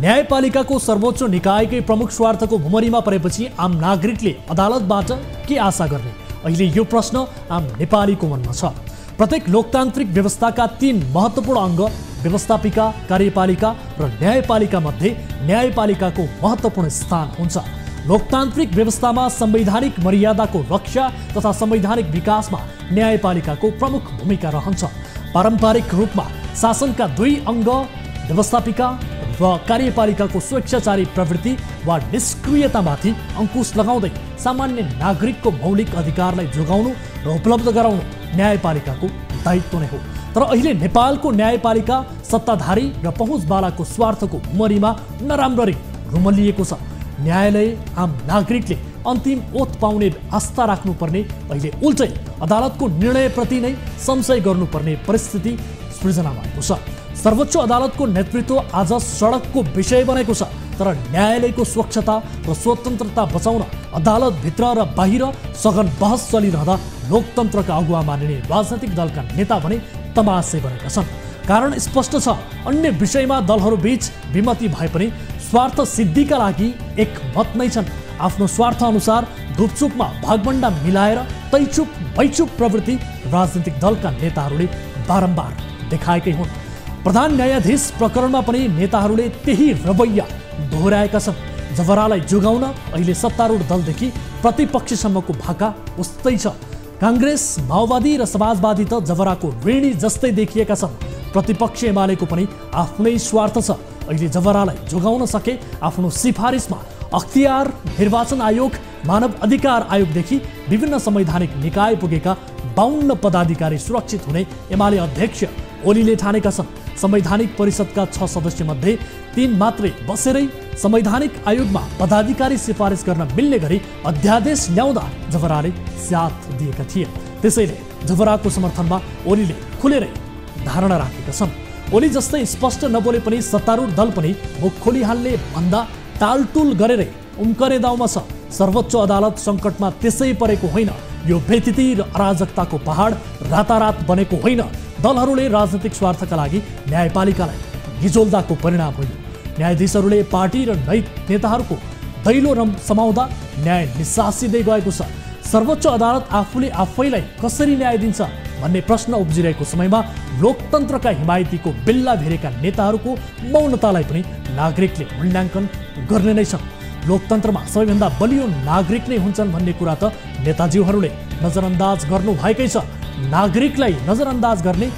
न्यायपालिकाको सर्वोच्च निकायकै प्रमुख स्वार्थको भुमरीमा परेपछि आम नागरिकले अदालतबाट के आशा गर्ने? अहिले यो प्रश्न आम नेपालीको मनमा छ। प्रत्येक लोकतान्त्रिक व्यवस्थाका 3 महत्त्वपूर्ण अङ्ग व्यवस्थापिका, कार्यपालिका र न्यायपालिका मध्ये न्यायपालिकाको महत्त्वपूर्ण स्थान हुन्छ। लोकतान्त्रिक व्यवस्थामा संवैधानिक मर्यादाको रक्षा तथा संवैधानिक विकासमा न्यायपालिकाको प्रमुख भूमिका रहन्छ। पारम्परिक रूपमा शासनका 2 अङ्ग व्यवस्थापिका र कार्यपालिकाको स्वेच्छाचारी प्रवृत्ति वा निष्क्रियतामाथि अंकुश लगाउँदै सामान्य नागरिकको मौलिक अधिकारलाई जोगाउनु र उपलब्ध गराउनु न्यायपालिकाको दायित्व नै हो। तर अहिले नेपालको न्यायपालिका सत्ताधारी र पहुँचवालाको स्वार्थको भुमरीमा नराम्ररी रुमलिएको छ। न्यायालय आम नागरिकले अन्तिम ओत पाउने आस्था राख्नुपर्ने, अहिले उल्टै अदालतको निर्णयप्रति नै संशय गर्नुपर्ने परिस्थिति सृजना भएको छ। सर्वोच्च अदालतको नेतृत्व आज सडकको विषय बनेको छ। तर न्यायालयको स्वच्छता र स्वतन्त्रता बचाउन अदालतभित्र र बाहिर सघन बहस चलिरहँदा लोकतन्त्रका अगुवा मानिने राजनैतिक दलका नेता भने तमासै बनेका छन्। कारण स्पष्ट छ, अन्य विषयमा दलहरूबीच विमति भए पनि स्वार्थ सिद्धिका लागि एक मत नै छन्। आफ्नो स्वार्थ अनुसार धुपचुपमा भागभण्डा मिलाएर तैचुप बैचुप प्रवृत्ति राजनीतिक दलका नेताहरूले बारम्बार देखाएकै हुन्। प्रधान न्यायाधीश प्रकरणमा पनि नेताहरूले त्यही रवैया दोहोर्याएका छन्। जबरालाई जोगाउन अहिले सत्तारूढ दलदेखि प्रतिपक्षसम्मको भाका उस्तै छ। कांग्रेस, माओवादी र समाजवादी त जबराको ऋणी जस्तै देखिएका छन्। प्रतिपक्ष एमालेको पनि आफ्नै स्वार्थ छ। अहिले जबरालाई जोगाउन सके आफ्नो सिफारिसमा अख्तियार, निर्वाचन आयोग, मानव अधिकार आयोगदेखि विभिन्न संवैधानिक निकाय पुगेका 52 पदाधिकारी सुरक्षित हुने एमाले अध्यक्ष ओलीले ठानेका छन्। संवैधानिक परिषदका 6 सदस्य मध्ये 3 मात्रै बसेरै संवैधानिक आयोगमा पदाधिकारी सिफारिस गर्न मिल्ने गरी अध्यादेश ल्याउँदा जबराले साथ दिएका थिए। त्यसैले जबराको समर्थनमा ओलीले खुलेरै धारणा राखेका छन्। ओली जस्तै स्पष्ट नबोले पनि सत्तारूढ दल पनि मुख खोलिहाल्ने भन्दा टालटुल गरेरै उम्कने दाउमा छ। सर्वोच्च अदालत सङ्कटमा त्यसै परेको होइन। यो बेथिति र अराजकताको पहाड रातारात बनेको होइन। दलहरूले राजनीतिक स्वार्थका लागि न्यायपालिकालाई गिजोल्दाको परिणाम होइन। न्यायाधीशहरूले पार्टी र नेताहरूको दैलो समाउँदा न्याय निसासिँदै गएको छ। सर्वोच्च अदालत आफूले आफैलाई कसरी न्याय दिन्छ भन्ने प्रश्न उब्जिरहेको समयमा लोकतन्त्रका हिमायतीको बिल्ला भेरेका नेताहरूको मौनतालाई पनि नागरिकले मूल्याङ्कन गर्ने नै छन्। लोकतन्त्रमा सबैभन्दा बलियो नागरिक नै हुन्छन् भन्ने कुरा त नेताजीहरूले नजरअन्दाज गर्नुभएकै छ। नागरिकलाई नजरअन्दाज गर्ने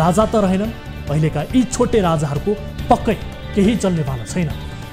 राजा त रहेनन्। अहिलेका यी छोटे राजाहरूको पक्कै केही चल्नेवाला छैन।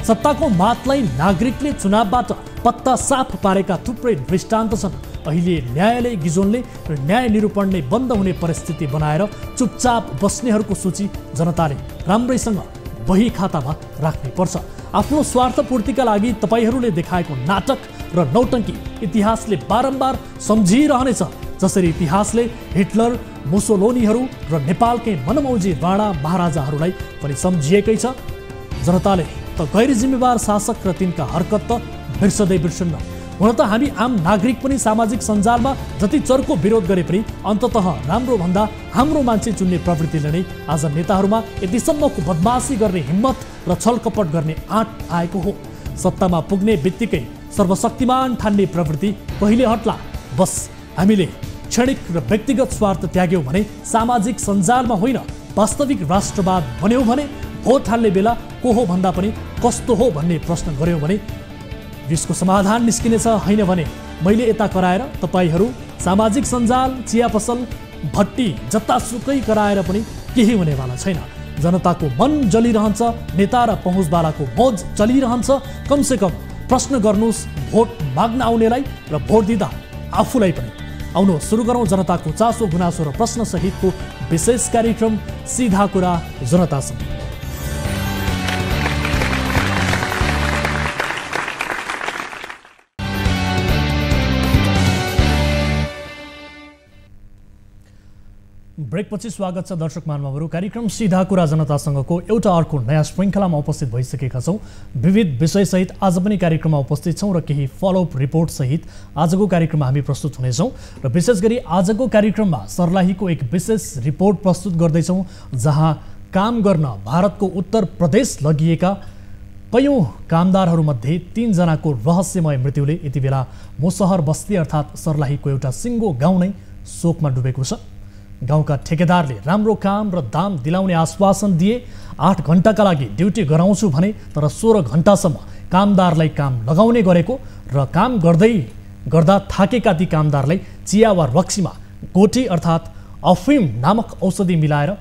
सत्ताको मातलाई नागरिकले चुनावबाट पत्ता साफ पारेका थुप्रै दृष्टान्त छन्। अहिले न्यायालय गिजोल्ने र न्याय निरूपण नै बन्द हुने परिस्थिति बनाएर चुपचाप बस्नेहरूको सूची जनताले राम्रैसँग बही खातामा राख्नै पर्छ। आफ्नो स्वार्थपूर्तिका लागि तपाईहरूले देखाएको नाटक र नौटङ्की इतिहासले बारम्बार सम्झिरहनेछ। जसरी इतिहासले हिटलर, मुसोलोनीहरू र नेपालकै मनमौजी राणा महाराजाहरूलाई पनि सम्झिएकै छ। जनताले त गैर जिम्मेवार शासक र तिनका हरकत त बिर्सदै बिर्सन्न। हुन त हामी आम नागरिक पनि सामाजिक सञ्जालमा जति चर्को विरोध गरे पनि अन्ततः राम्रो भन्दा हाम्रो मान्छे चुन्ने प्रवृत्तिले नै आज नेताहरूमा यतिसम्मको बदमासी गर्ने हिम्मत र छलकपट गर्ने आँट आएको हो। सत्तामा पुग्ने बित्तिकै सर्वशक्तिमान ठान्ने प्रवृत्ति कहिले हट्ला? बस हामीले क्षणिक र व्यक्तिगत स्वार्थ त्याग्यौँ भने सामाजिक सञ्जालमा होइन, वास्तविक राष्ट्रवाद बन्यौँ भने, भोट हाल्ने बेला को हो भन्दा पनि कस्तो हो भन्ने प्रश्न गर्यौँ भने यसको समाधान निस्किनेछ। होइन भने मैले यता कराएर तपाईहरू सामाजिक सञ्जाल, चिया पसल, भट्टी जतासुकै कराएर पनि केही हुनेवाला छैन। जनताको मन जलिरहन्छ, नेता र पहुँचवालाको मौज चलिरहन्छ। कमसेकम प्रश्न गर्नुहोस् भोट माग्न आउनेलाई र भोट दिँदा आफूलाई पनि। आउनु सुरु गरौँ जनताको चासो, गुनासो र प्रश्न सहितको विशेष कार्यक्रम सीधा कुरा जनतासँग। ब्रेकपछि स्वागत छ दर्शक महानुभावहरू। कार्यक्रम सीधा कुरा जनतासँगको एउटा अर्को नयाँ श्रृङ्खलामा उपस्थित भइसकेका छौँ। विविध विषयसहित आज पनि कार्यक्रममा उपस्थित छौँ र केही फलोअप रिपोर्टसहित आजको कार्यक्रममा हामी प्रस्तुत हुनेछौँ। र विशेष गरी आजको कार्यक्रममा सर्लाहीको एक विशेष रिपोर्ट प्रस्तुत गर्दैछौँ, जहाँ काम गर्न भारतको उत्तर प्रदेश लगिएका कयौं कामदारहरूमध्ये 3 जनाको रहस्यमय मृत्युले यति बेला मुसहर बस्ती अर्थात् सर्लाहीको एउटा सिङ्गो गाउँ नै शोकमा डुबेको छ। गाउँका ठेकेदारले राम्रो काम र दाम दिलाउने आश्वासन दिए, 8 घण्टाका लागि ड्युटी गराउँछु भने तर 16 घण्टासम्म कामदारलाई काम लगाउने गरेको र काम गर्दा थाकेका ती कामदारलाई चिया वा रक्सीमा गोटी अर्थात् अफिम नामक औषधि मिलाएर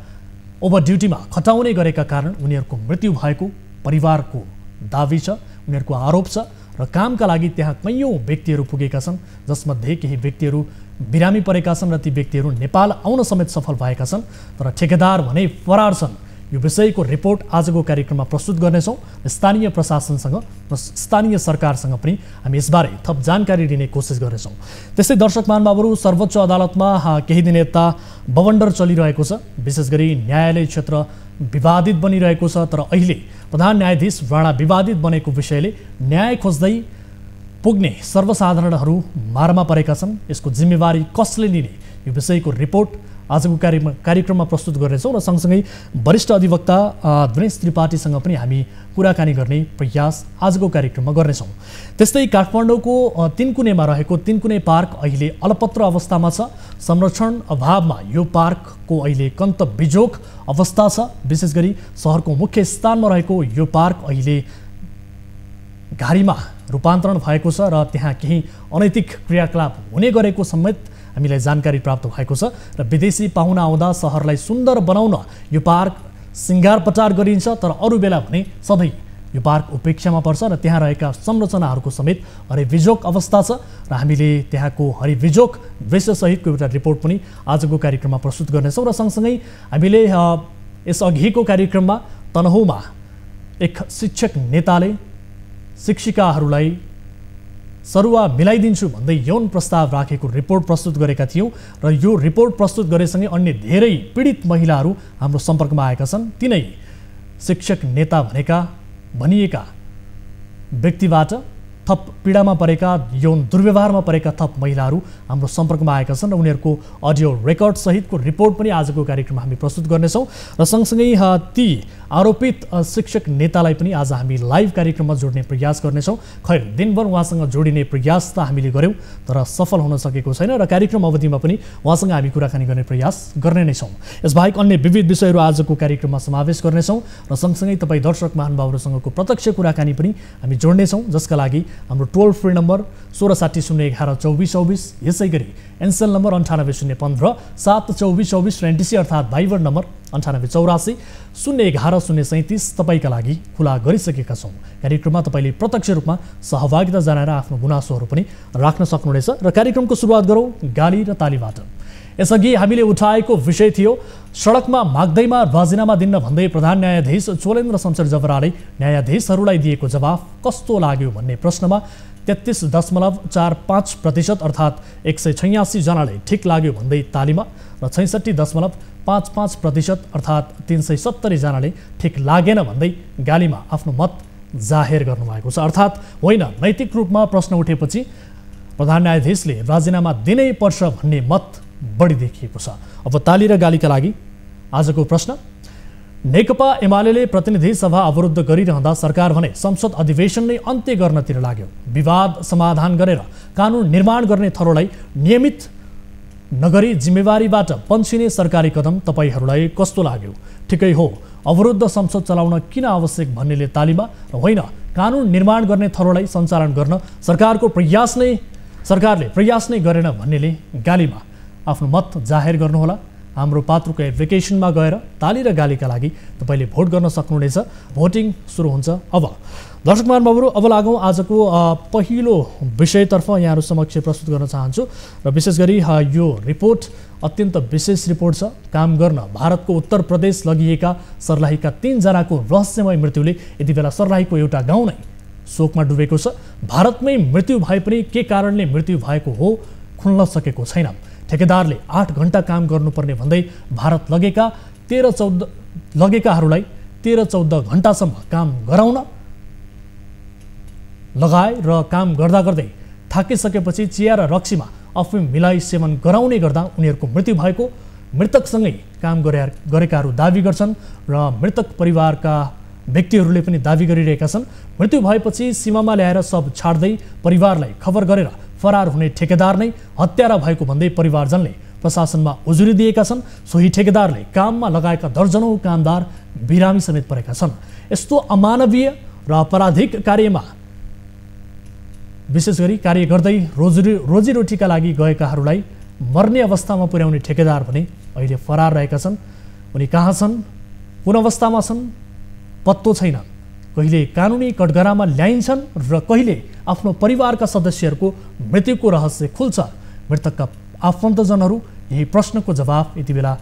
ओभर ड्युटीमा खटाउने गरेका कारण उनीहरूको मृत्यु भएको परिवारको दाबी छ, उनीहरूको आरोप छ र कामका लागि त्यहाँ कैयौं व्यक्तिहरू पुगेका छन्, जसमध्ये केही व्यक्तिहरू बिरामी परेका छन् र ती व्यक्तिहरू नेपाल आउन समेत सफल भएका छन्, तर ठेकेदार भने फरार छन्। यो विषयको रिपोर्ट आजको कार्यक्रममा प्रस्तुत गर्नेछौँ। स्थानीय प्रशासनसँग र स्थानीय सरकारसँग पनि हामी यसबारे थप जानकारी दिने कोसिस गर्नेछौँ। त्यस्तै दर्शक महानुभावहरू, सर्वोच्च अदालतमा केही दिन यता बवण्डर चलिरहेको छ। विशेष गरी न्यायालय क्षेत्र विवादित बनिरहेको छ, तर अहिले प्रधान न्यायाधीश राणा विवादित बनेको विषयले न्याय खोज्दै पुग्ने सर्वसाधारणहरू मारमा परेका छन्। यसको जिम्मेवारी कसले लिने, यो विषयको रिपोर्ट आजको कार्यक्रममा प्रस्तुत गर्नेछौँ र सँगसँगै वरिष्ठ अधिवक्ता दिनेश त्रिपाठीसँग पनि हामी कुराकानी गर्ने प्रयास आजको कार्यक्रममा गर्नेछौँ। त्यस्तै काठमाडौँको तिनकुनेमा रहेको तिनकुने पार्क अहिले अलपत्र अवस्थामा छ। संरक्षण अभावमा यो पार्कको अहिले कन्त बिजोग अवस्था छ। विशेष गरी सहरको मुख्य स्थानमा रहेको यो पार्क अहिले घारीमा रूपान्तरण भएको छ र त्यहाँ केही अनैतिक क्रियाकलाप हुने गरेको समेत हामीलाई जानकारी प्राप्त भएको छ र विदेशी पाहुना आउँदा सहरलाई सुन्दर बनाउन यो पार्क सिँगारपटार गरिन्छ, तर अरू बेला भने सधैँ यो पार्क उपेक्षामा पर्छ र त्यहाँ रहेका संरचनाहरूको समेत हरिविजोग अवस्था छ र हामीले त्यहाँको हरिविजोग दृश्यसहितको एउटा रिपोर्ट पनि आजको कार्यक्रममा प्रस्तुत गर्नेछौँ। र सँगसँगै हामीले यसअघिको कार्यक्रममा तनहुँमा एक शिक्षक नेताले शिक्षिकाहरूलाई सरुवा मिलाइदिन्छु भन्दै यौन प्रस्ताव राखेको रिपोर्ट प्रस्तुत गरेका थियौँ र यो रिपोर्ट प्रस्तुत गरेसँगै अन्य धेरै पीडित महिलाहरू हाम्रो सम्पर्कमा आएका छन्। तिनै शिक्षक नेता भनिएका व्यक्तिबाट थप पीडामा परेका, यौन दुर्व्यवहारमा परेका थप महिलाहरू हाम्रो सम्पर्कमा आएका छन् र उनीहरूको अडियो रेकर्ड सहितको रिपोर्ट पनि आजको कार्यक्रममा हामी प्रस्तुत गर्नेछौँ र सँगसँगै ती आरोपित शिक्षक नेतालाई पनि आज हामी लाइभ कार्यक्रममा जोड्ने प्रयास गर्नेछौँ। खैर, दिनभर उहाँसँग जोडिने प्रयास त हामीले गऱ्यौँ, तर सफल हुन सकेको छैन र कार्यक्रम अवधिमा पनि उहाँसँग हामी कुराकानी गर्ने प्रयास गर्ने नै छौँ। यसबाहेक अन्य विविध विषयहरू आजको कार्यक्रममा समावेश गर्नेछौँ र सँगसँगै तपाईँ दर्शक महानुभावहरूसँगको प्रत्यक्ष कुराकानी पनि हामी जोड्नेछौँ, जसका लागि हाम्रो टोल फ्री नम्बर 1660 111 2424, यसै गरी एनसेल नम्बर 98 015 7 24 24 र एनटिसी अर्थात् भाइबर नम्बर 98 84 011 037 तपाईँका लागि खुला गरिसकेका छौँ। कार्यक्रममा तपाईँले प्रत्यक्ष रूपमा सहभागिता जनाएर आफ्नो गुनासोहरू पनि राख्न सक्नुहुनेछ र कार्यक्रमको सुरुवात गरौँ गाली र तालीबाट। यसअघि हामीले उठाएको विषय थियो सडकमा माग्दैमा राजीनामा दिन भन्दै प्रधान न्यायाधीश चोलेन्द्र शमशेर जबराले न्यायाधीशहरूलाई दिएको जवाफ कस्तो लाग्यो भन्ने प्रश्नमा 33.45% अर्थात् 186 जनाले ठिक लाग्यो भन्दै तालीमा र 66.55% अर्थात् 370 जनाले ठिक लागेन भन्दै गालीमा आफ्नो मत जाहेर गर्नुभएको छ। अर्थात् होइन, नैतिक रूपमा प्रश्न उठेपछि प्रधान न्यायाधीशले राजीनामा दिनै पर्छ भन्ने मत बढी देखिएको छ। अब ताली र गालीका लागि आजको प्रश्न। नेकपा एमाले प्रतिनिधि सभा अवरुद्ध गरिरहँदा सरकार भने संसद अधिवेशन नै अन्त्य गर्नतिर लाग्यो। विवाद समाधान गरेर कानुन निर्माण गर्ने थरोलाई नियमित नगरी जिम्मेवारीबाट पन्छिने सरकारी कदम तपाईँहरूलाई कस्तो लाग्यो? ठिकै हो, अवरुद्ध संसद चलाउन किन आवश्यक भन्नेले तालीमा र होइन, कानुन निर्माण गर्ने थरोलाई सञ्चालन गर्न सरकारले प्रयास नै गरेन भन्नेले गालीमा आफ्नो मत जाहेर गर्नुहोला। हाम्रो पात्रोको एप्लिकेसनमा गएर ताली र गालीका लागि तपाईँले भोट गर्न सक्नुहुनेछ। भोटिङ सुरु हुन्छ अब। दर्शक महानुभावहरू, अब लागौँ आजको पहिलो विषयतर्फ। यहाँहरू समक्ष प्रस्तुत गर्न चाहन्छु र विशेष गरी यो रिपोर्ट अत्यन्त विशेष रिपोर्ट छ। काम गर्न भारतको उत्तर प्रदेश लगिएका सर्लाहीका 3 जनाको रहस्यमय मृत्युले यति बेला सर्लाहीको एउटा गाउँ नै शोकमा डुबेको छ। भारतमै मृत्यु भए पनि के कारणले मृत्यु भएको हो खुल्न सकेको छैन। ठेकेदारले 8 घण्टा काम गर्नुपर्ने भन्दै भारत लगेकाहरूलाई 13-14 घण्टासम्म काम गराउन लगाए र काम गर्दै थाकिसकेपछि चिया र रक्सीमा अफिम मिलाई सेवन गराउने गर्दा उनीहरूको मृत्यु भएको मृतकसँगै काम गरेकाहरू दाबी गर्छन् र मृतक परिवारका व्यक्तिहरूले पनि दावी गरिरहेका छन्। मृत्यु भएपछि सीमामा ल्याएर शव छाड्दै परिवारलाई खबर गरेर फरार हुने ठेकेदार नै हत्यारा भएको भन्दै परिवारजनले प्रशासनमा उजुरी दिएका छन्। सोही ठेकेदारले काममा लगाएका दर्जनौं कामदार बिरामी समेत परेका छन्। यस्तो अमानवीय र अपराधिक कार्यमा विशेष गरी कार्य गर्दै रोजीरोटीका लागि गएकाहरूलाई मर्ने अवस्थामा पुर्याउने ठेकेदार भने अहिले फरार रहेका छन्। उनी कहाँ छन्, कुन अवस्थामा छन् पत्तो छैन। कहिले कानुनी कटघरामा ल्याइन्छन् र कहिले आफ्नो परिवारका सदस्यहरूको मृत्युको रहस्य खुल्छ। मृतकका आफन्तजनहरू यही प्रश्नको जवाफ यति बेला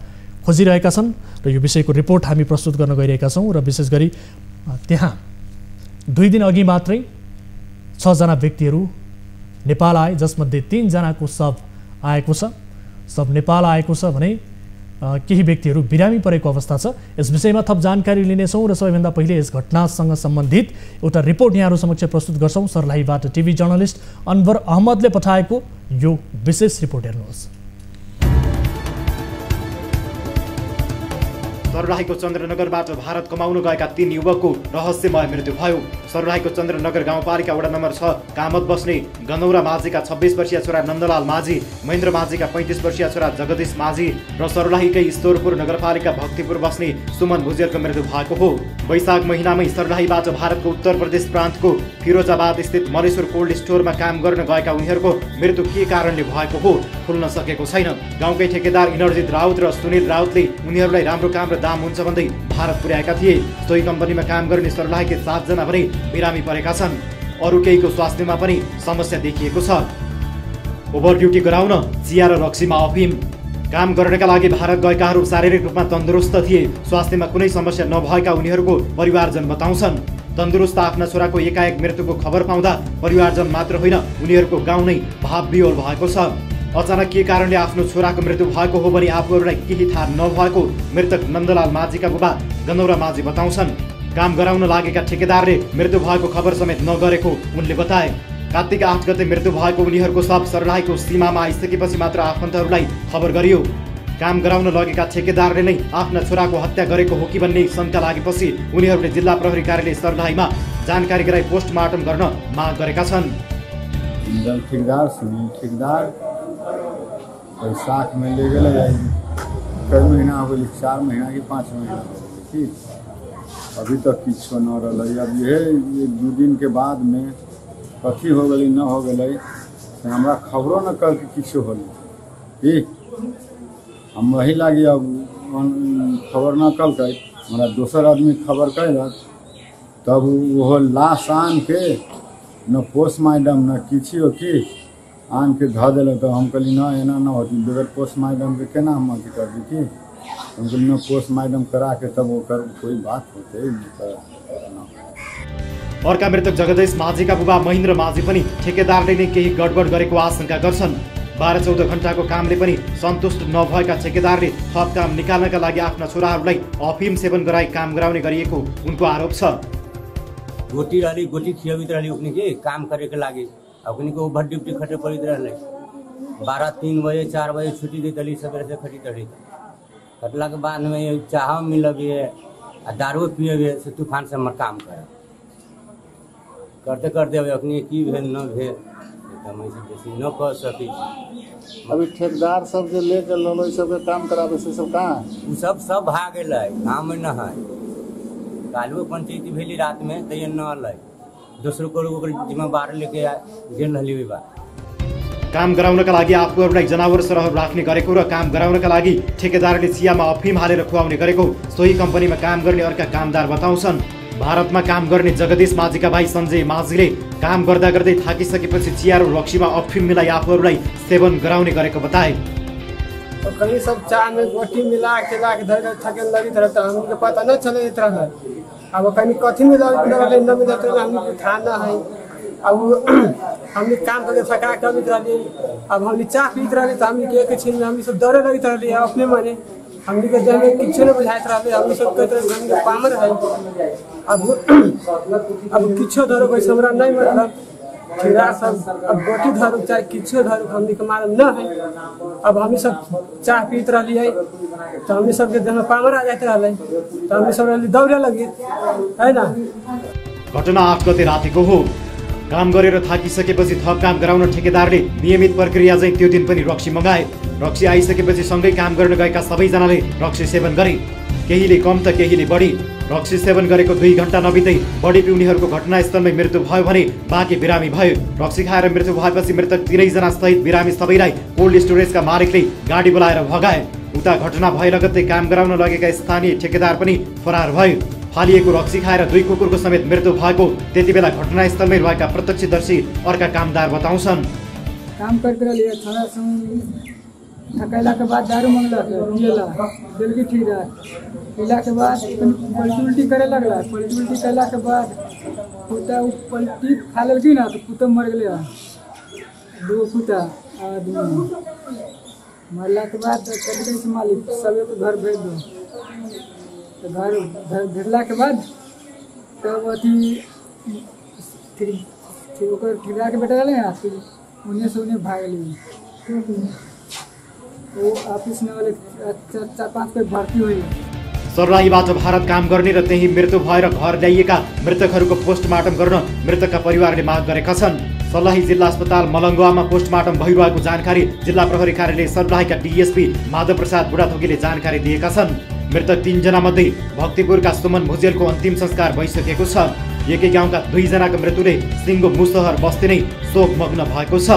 खोजिरहेका छन् र यो विषयको रिपोर्ट हामी प्रस्तुत गर्न गइरहेका छौँ। र विशेष गरी त्यहाँ 2 दिन अघि मात्रै 6 जना व्यक्तिहरू नेपाल आए, जसमध्ये 3 जनाको शव आएको छ। शव नेपाल आएको छ भने केही व्यक्तिहरू बिरामी परेको अवस्था छ। यस विषयमा थप जानकारी लिनेछौँ र सबैभन्दा पहिले यस घटनासँग सम्बन्धित एउटा रिपोर्ट यहाँहरू समक्ष प्रस्तुत गर्छौँ। सर्लाहीबाट टिभी जर्नलिस्ट अनवर अहमदले पठाएको यो विशेष रिपोर्ट हेर्नुहोस्। सर्लाहीको चन्द्रनगरबाट भारत कमाउन गएका 3 युवकको रहस्यमय मृत्यु भयो। सर्लाहीको चन्द्रनगर गाउँपालिका वडा नम्बर 6 कामत बस्ने गनौरा माझीका 26 वर्षीय छोरा नन्दलाल माझी, महेन्द्र माझीका 35 वर्षीय छोरा जगदीश माझी र सर्लाहीकै ईश्वरपुर नगरपालिका भक्तिपुर बस्ने सुमन भुजेलको मृत्यु भएको हो। वैशाख महिनामै सर्लाहीबाट भारतको उत्तर प्रदेश प्रान्तको फिरोजाबाद स्थित मलेश्वर कोल्ड स्टोरमा काम गर्न गएका उनीहरूको मृत्यु के कारणले भएको हो खुल्न सकेको छैन। गाउँकै ठेकेदार इनर्जित राउत र सुनिल राउतले उनीहरूलाई राम्रो काम र दाम हुन्छ भन्दै भारत पुर्याएका थिए। सोही कम्पनीमा काम गर्ने सर्लाहीकै 7 जना भने बिरामी परेका छन्। अरू केहीको स्वास्थ्यमा पनि समस्या देखिएको छ। ओभर ड्युटी गराउन चिया र रक्सीमा अफिम। काम गर्नका लागि भारत गएकाहरू शारीरिक रूपमा तन्दुरुस्त थिए। स्वास्थ्यमा कुनै समस्या नभएका उनीहरूको परिवारजन बताउँछन्। तन्दुरुस्त आफ्ना छोराको एकाएक मृत्युको खबर पाउँदा परिवारजन मात्र होइन, उनीहरूको गाउँ नै भावविह्वल भएको छ। अचानक के कारणले आफ्नो छोराको मृत्यु भएको हो भने आफूहरूलाई केही थाहा नभएको मृतक नन्दलाल माझीका बुबा गनौरा माझी बताउँछन्। काम गराउन लागेका ठेकेदारले मृत्यु भएको खबर समेत नगरेको उनले बताए। कार्तिक 8 गते मृत्यु भएको उनीहरूको शव सर्लाहीको सीमामा आइसकेपछि मात्र आफन्तहरूलाई खबर गरियो। काम गराउन लगेका ठेकेदारले नै आफ्ना छोराको हत्या गरेको हो कि भन्ने शङ्का लागेपछि उनीहरूले जिल्ला प्रहरी कार्यालय सर्लाहीमा जानकारी गराई पोस्टमार्टम गर्न माग गरेका छन्। बैसाख में ले गए, कई महीना हो गई, 4 महीना कि 5 महीना ठीक, अभी तक किच्छो न रही। अब ये 2 दिन के बाद में कथी हो गई न हो गई हमरा खबरों न कर किच्छो हो ठीक, हम वही लगी। अब खबर न कल कर हमारा दोसर आदमी खबर कैलक, तब वो लाश आन के न पोस्टमार्टम न किछो की आन के धऽ दिल। तो हम कहली ना एना ना होती, बगैर पोस्टमार्टम के केना हम अथी कर दी थी। हम कहली ना पोस्टमार्टम करा के तब ओकर कोई बात होते। अर्का मृतक जगदीश माझीका बुबा महेन्द्र माझी पनि ठेकेदारले नै केही गडबड गरेको आशंका गर्छन्। 12-14 घण्टाको कामले पनि सन्तुष्ट नभएका ठेकेदारले थप काम निकाल्नका लागि आफ्ना छोराहरूलाई अफिम सेवन गराई काम गराउने गरिएको उनको आरोप छ। गोटी खियाबित रहली उनी के काम गरेको लागि अपनी को ओभर ड्यूटी खटे पड़ित रहे। 12-3 बजे 4 बजे छुट्टी दी दली सवेरे से खटी तड़ी कटला के बाद में चाह मिलबे आ दारू पिए से तूफान से हमर काम करते करते अखनी की भेल न भेल एकदम ऐसे बेसी न कर सकी। अभी ठेकेदार सब जो लेके ललो सब काम करावे से सब कहाँ उ सब भाग गेलै, गाँव में न है। कालू पंचायती भेली रात में तैयार न अलै, दोस्रो को जिम्मेवार लेके गेल रहली बा। काम गराउनका लागि आफूहरूलाई जनावर सरह राख्ने गरेको र काम गराउनका लागि ठेकेदारले चियामा अफिम हालेर खुवाउने गरेको सोही कम्पनीमा काम गर्ने अर्का कामदार बताउँछन्। भारतमा काम गर्ने जगदीश माझीका भाइ सञ्जय माझीले काम गर्दा गर्दै थाकिसकेपछि चिया र रक्सीमा अफिम मिलाई आफूहरूलाई सेवन गराउने गरेको बताए। तो कहीं सब चाय में गोटी मिला के धर थके लगी तरह तो हमको पता न चले इस तरह। अब कहीं कथी में न मिला तो हमको खाना है। अब हमने काम करके थका कर रही, अब हमने चाय पीत रही तो हमने एक छीन में हम सब डरे लगी रही अपने मने हमने के देह में किसी ने बुझाइत रही। हम सब कहते पामर है। अब किछो डर कोई हमरा नहीं मतलब खीरा सब अब गोटी धरू चाहे किछो धरू हमनी के मालूम न है। अब हम सब चाह पीत रही है तो हमनी सबके देह में पावर आ जाते रहे तो हमनी सब दौड़े लगे है ना। घटना 8 गते रातिको हो। काम गरेर थाकिसकेपछि थप काम गराउन ठेकेदारले नियमित प्रक्रिया चाहिँ त्यो दिन पनि रक्सी मगाए। रक्सी आइसकेपछि सँगै काम गर्न गएका सबैजनाले रक्सी सेवन गरे। केहीले कम त केहीले बढी। रक्सी सेवन गरेको 2 घण्टा नबित्दै बढी पिउनेहरूको घटनास्थलमै मृत्यु भयो भने बाँकी बिरामी भयो। रक्सी खाएर मृत्यु भएपछि मृतक 3 जना सहित बिरामी सबैलाई कोल्ड स्टोरेजका मालिकले गाडी बोलाएर भगाए। उता घटना भए लगत्तै काम गराउन लगेका स्थानीय ठेकेदार पनि फरार भयो। फालिएको रक्सी खाएर 2 कुकुरको समेत मृत्यु भएको त्यति बेला घटनास्थलमै रहेका प्रत्यक्षदर्शी अर्का कामदार बताउँछन्। काम करके लिए थोड़ा थकैला के बाद दारू मंगला पियला दिल की ठीक रहा। पीला के बाद पलटी उल्टी करे लगला। पलटी उल्टी कैला के बाद कुत्ता पलटी खा लगी ना तो कुत्ता मर गया। 2 कुत्ता आदमी मरला के बाद कभी से मालिक सबे को घर भेज दो। तो घर भेजला के बाद तब अथी खिला के बेटा डाले ना फिर उन्हें से उन्हें भाग ली। वो ऑफिस में वाले 4-5 पे भर्ती हुई। सर्लाहीबाट भारत काम गर्ने र त्यही मृत्यु भएर घर ल्याइएका मृतकहरूको पोस्टमार्टम गर्न मृतकका परिवारले माग गरेका छन्। सर्लाही जिल्ला अस्पताल मलङ्गुवामा पोस्टमार्टम भइरहेको जानकारी जिल्ला प्रहरी कार्यालय सर्लाहीका डीएसपी माधव प्रसाद बुढाथोकीले जानकारी दिएका छन्। मृतक 3 जना मध्ये भक्तिपुरका सुमन भुजेलको अन्तिम संस्कार भइसकेको छ। एकै गाउँका 2 जनाको मृत्युले सिङ्गो मुसहर बस्ती नै शोकमग्न भएको छ।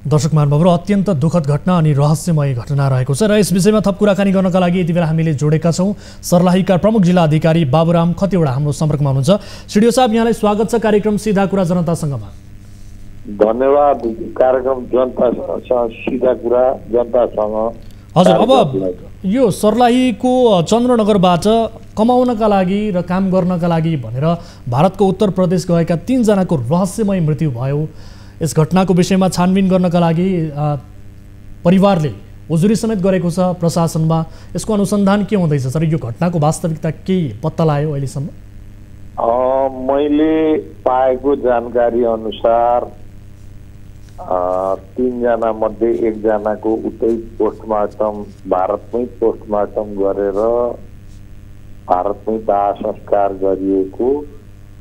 दर्शक महानुभावहरू, अत्यन्त दुःखद घटना अनि रहस्यमय घटना रहेको छ र यस विषयमा थप कुराकानी गर्नका लागि यति बेला हामीले जोडेका छौँ सर्लाहीका प्रमुख जिल्ला अधिकारी बाबुराम खतिवडा हाम्रो सम्पर्कमा हुनुहुन्छ। सिडिओ साहब, यहाँलाई स्वागत छ कार्यक्रम सीधा कुरा जनतासँगमा। धन्यवाद। कार्यक्रम जनतासँग सीधा कुरा जनतासँग। हजुर, अब यो सर्लाहीको चन्द्रनगरबाट कमाउनका लागि र काम गर्नका लागि भनेर भारतको उत्तर प्रदेश गएका 3 जनाको रहस्यमय मृत्यु भयो। यस घटनाको विषयमा छानबिन गर्नका लागि परिवारले उजुरी समेत गरेको छ प्रशासनमा। यसको अनुसन्धान के हुँदैछ सर? यो घटनाको वास्तविकता के पत्ता लाग्यो अहिलेसम्म? मैले पाएको जानकारी अनुसार 3 जना मध्ये 1 जनाको उतै पोस्टमार्टम भारतमै पोस्टमार्टम गरेर भारतमै दाह संस्कार गरिएको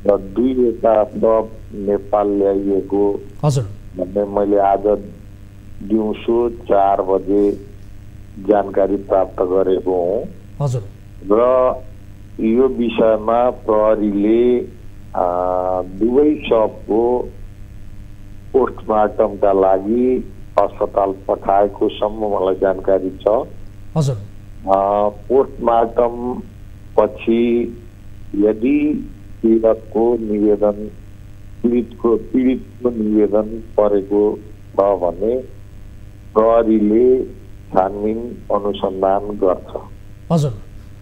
र 2वटा शव नेपाल ल्याइएको भन्ने मैले आज दिउँसो 4 बजे जानकारी प्राप्त गरेको हुँ। र यो विषयमा प्रहरीले 2 शवको पोस्टमार्टमका लागि अस्पताल पठाएको सम्म मलाई जानकारी छ। पोस्टमार्टम पछि यदि पीडितको निवेदन परेको छ भने प्रहरीले छानबिन अनुसन्धान गर्छ। हजुर,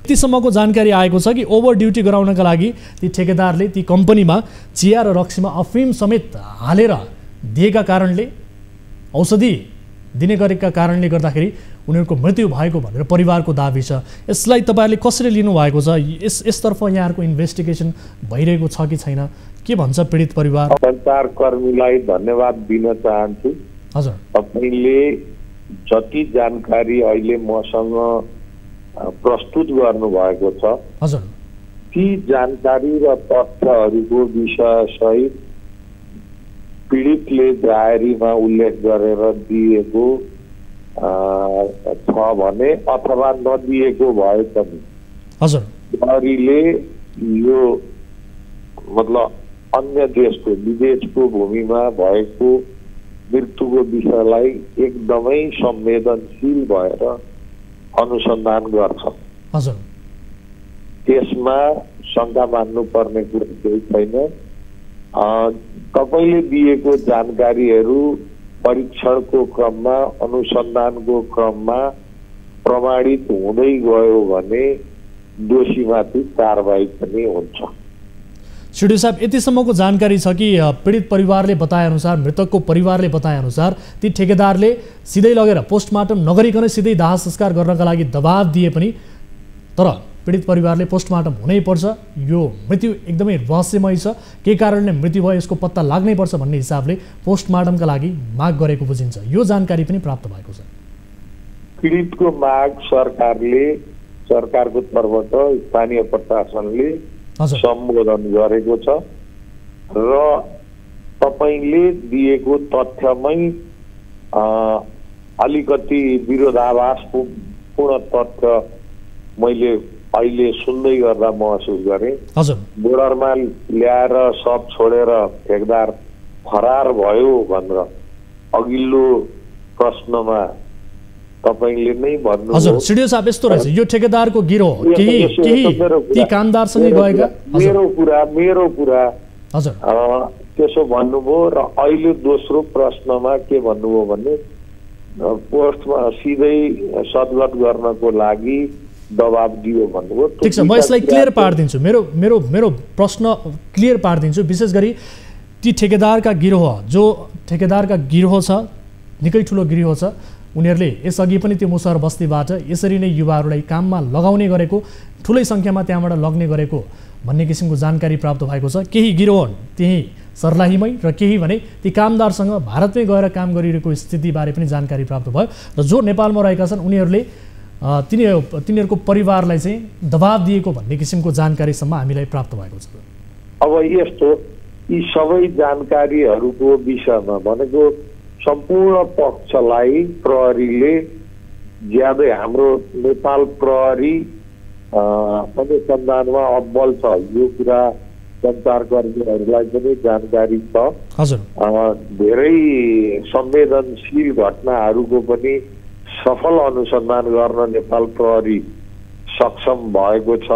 यतिसम्मको जानकारी आएको छ कि ओभर ड्युटी गराउनका लागि ती ठेकेदारले ती कम्पनीमा चिया र रक्सीमा अफिम समेत हालेर दिएका कारणले, औषधि दिने गरेका कारणले गर्दाखेरि उनीहरूको मृत्यु भएको भनेर परिवारको दाबी छ। यसलाई तपाईँहरूले कसरी लिनुभएको छ? यसतर्फ यहाँहरूको इन्भेस्टिगेसन भइरहेको छ कि छैन? के भन्छ पीडित परिवार? सञ्चारकर्मीलाई धन्यवाद दिन चाहन्छु। हजुर, तपाईँले जति जानकारी अहिले मसँग प्रस्तुत गर्नुभएको छ, हजुर, ती जानकारी र तथ्यहरूको विषयसहित पीडितले डायरीमा उल्लेख गरेर दिएको छ भने अथवा नदिएको भए पनि प्रहरीले यो मतलब अन्य देशको विदेशको भूमिमा भएको मृत्युको विषयलाई एकदमै संवेदनशील भएर अनुसन्धान गर्छ। त्यसमा शङ्का मान्नुपर्ने कुरा केही छैन। तपाईँले दिएको जानकारीहरू परीक्षणको क्रममा अनुसन्धानको क्रममा प्रमाणित हुँदै गयो भने दोषीमाथि कारबाही पनि हुन्छ। सिडिओ साहब, यतिसम्मको जानकारी छ कि पीडित परिवारले बताएअनुसार, मृतकको परिवारले बताएअनुसार ती ठेकेदारले सिधै लगेर पोस्टमार्टम नगरिकन सिधै दाह संस्कार गर्नका लागि दबाब दिए पनि तर पीडित परिवारले पोस्टमार्टम हुनैपर्छ, यो मृत्यु एकदमै रहस्यमय छ, के कारणले मृत्यु भयो यसको पत्ता लाग्नैपर्छ भन्ने हिसाबले पोस्टमार्टमका लागि माग गरेको बुझिन्छ। यो जानकारी पनि प्राप्त भएको छ। पीडितको माग सरकारको तर्फबाट स्थानीय प्रशासनले सम्बोधन गरेको छ र तपाईले दिएको तथ्यमै अलिकति विरोधाभासपूर्ण तथ्य मैले अहिले सुन्दै गर्दा महसुस गरेँ। बोर्डरमा ल्याएर सब छोडेर ठेकदार फरार भयो भनेर अघिल्लो प्रश्नमा तपाईले नै भन्नु। हजुर सिडिओ साहब यस्तो रहेछ, यो ठेकेदारको गिरोह केही ती कामदारसँगै गएका। मेरो कुरा हजुर त्यसो भन्नुभयो र अहिले दोस्रो प्रश्नमा के भन्नुभयो भने पोस्टमा सिधै सद्गत गर्नको लागि दबाब दियो भन्नुभयो। ठिक छ, म यसलाई क्लियर पारिदिन्छु, मेरो प्रश्न क्लियर पारिदिन्छु। विशेष गरी ती ठेकेदारका गिरोह छ, निकै ठुलो गिरोह छ, उनीहरूले यसअघि पनि त्यो मुसहर बस्तीबाट यसरी नै युवाहरूलाई काममा लगाउने गरेको, ठुलै सङ्ख्यामा त्यहाँबाट लग्ने गरेको भन्ने किसिमको जानकारी प्राप्त भएको छ। केही गिरोह त्यही सर्लाहीमै र केही भने ती कामदारसँग भारतमै गएर काम गरिरहेको स्थितिबारे पनि जानकारी प्राप्त भयो र जो नेपालमा रहेका छन् उनीहरूले तिनीहरूको परिवारलाई चाहिँ दबाब दिएको भन्ने किसिमको जानकारीसम्म हामीलाई प्राप्त भएको छ। अब यस्तो यी सबै जानकारीहरूको विषयमा भनेको सम्पूर्ण पक्षलाई प्रहरीले ज्यादै हाम्रो नेपाल प्रहरी अनुसन्धानमा अब्बल छ, यो कुरा सञ्चारकर्मीहरूलाई पनि जानकारी छ। धेरै संवेदनशील घटनाहरूको पनि सफल अनुसन्धान गर्न नेपाल प्रहरी सक्षम भएको छ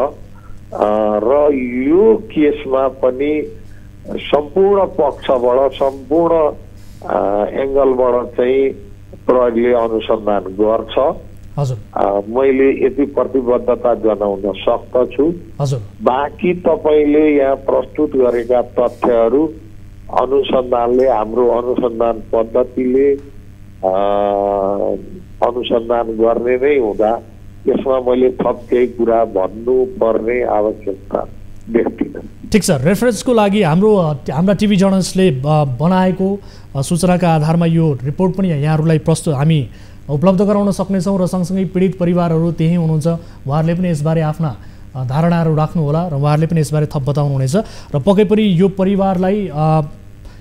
र यो केसमा पनि सम्पूर्ण पक्षबाट सम्पूर्ण एङ्गलबाट चाहिँ प्रहरीले अनुसन्धान गर्छ। मैले यति प्रतिबद्धता जनाउन सक्दछु। बाँकी तपाईँले यहाँ प्रस्तुत गरेका तथ्यहरू अनुसन्धानले, हाम्रो अनुसन्धान पद्धतिले अनुसन्धान गर्ने नै हुँदा यसमा मैले थप केही कुरा भन्नुपर्ने आवश्यकता देख्दिनँ। ठिक छ, रेफरेन्सको लागि हाम्रा टिभी जर्नलिस्टले बनाएको सूचनाका आधारमा यो रिपोर्ट पनि यहाँहरूलाई हामी उपलब्ध गराउन सक्नेछौँ र सँगसँगै पीडित परिवारहरू त्यही हुनुहुन्छ, उहाँहरूले पनि यसबारे आफ्ना धारणाहरू राख्नुहोला र उहाँहरूले पनि यसबारे थप बताउनुहुनेछ र पक्कै पनि यो परिवारलाई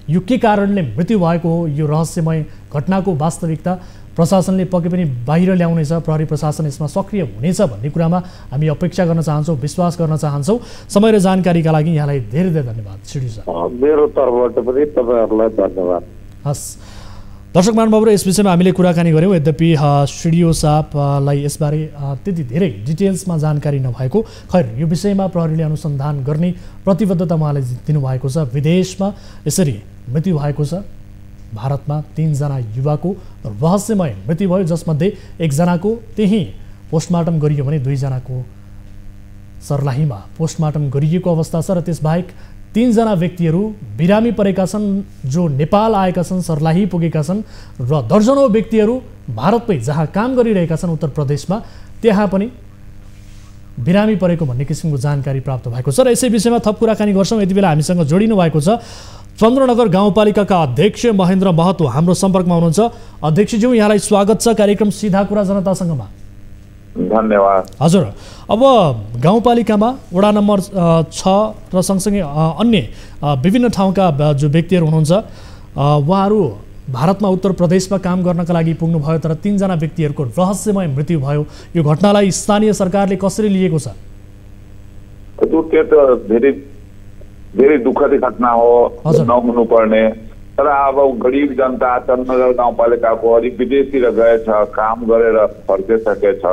यो के कारणले मृत्यु भएको हो, यो रहस्यमय घटनाको वास्तविकता प्रशासनले पक्कै पनि बाहिर ल्याउनेछ, प्रहरी प्रशासन यसमा सक्रिय हुनेछ भन्ने कुरामा हामी अपेक्षा गर्न चाहन्छौँ, विश्वास गर्न चाहन्छौँ। समय र जानकारीका लागि यहाँलाई धेरै धेरै धन्यवाद सिडिओ साहब। मेरो तर्फबाट पनि तपाईँहरूलाई धन्यवाद। हस् दर्शक महानुभावहरू, यस विषयमा हामीले कुराकानी गऱ्यौँ। यद्यपि सिडिओ साहबलाई यसबारे त्यति धेरै डिटेल्समा जानकारी नभएको, खैर यो विषयमा प्रहरीले अनुसन्धान गर्ने प्रतिबद्धता उहाँले दिनुभएको छ। विदेशमा यसरी मृत्यु भएको छ, भारतमा 3 जना युवाको रहस्यमय मृत्यु भयो, जसमध्ये 1 जनाको त्यही पोस्टमार्टम गरियो भने 2 जनाको सर्लाहीमा पोस्टमार्टम गरिएको अवस्था छ र त्यसबाहेक 3 जना व्यक्तिहरू बिरामी परेका छन्, जो नेपाल आएका छन्, सर्लाही पुगेका छन् र दर्जनौं व्यक्तिहरू भारतमै जहाँ काम गरिरहेका छन् उत्तर प्रदेशमा त्यहाँ पनि बिरामी परेको भन्ने किसिमको जानकारी प्राप्त भएको छ र यसै विषयमा थप कुराकानी गर्छौँ। यति बेला हामीसँग जोडिनु भएको छ चन्द्रनगर गाउँपालिकाका अध्यक्ष महेन्द्र महतो हाम्रो सम्पर्कमा हुनुहुन्छ। अध्यक्षज्यू, यहाँलाई स्वागत छ कार्यक्रम सीधा कुरा जनतासँगमा। धन्यवाद। हजुर, अब गाउँपालिकामा वडा नम्बर 6 र सँगसँगै अन्य विभिन्न ठाउँका जो व्यक्तिहरू हुनुहुन्छ उहाँहरू भारतमा उत्तर प्रदेशमा काम गर्नका लागि पुग्नुभयो, तर 3 जना व्यक्तिहरूको रहस्यमय मृत्यु भयो। यो घटनालाई स्थानीय सरकारले कसरी लिएको छ? धेरै दुःखद घटना हो, नहुनु पर्ने, तर अब गरिब जनता चन्द्रनगर गाउँपालिकाको अलिक विदेशतिर गएछ, काम गरेर फर्किसकेछ।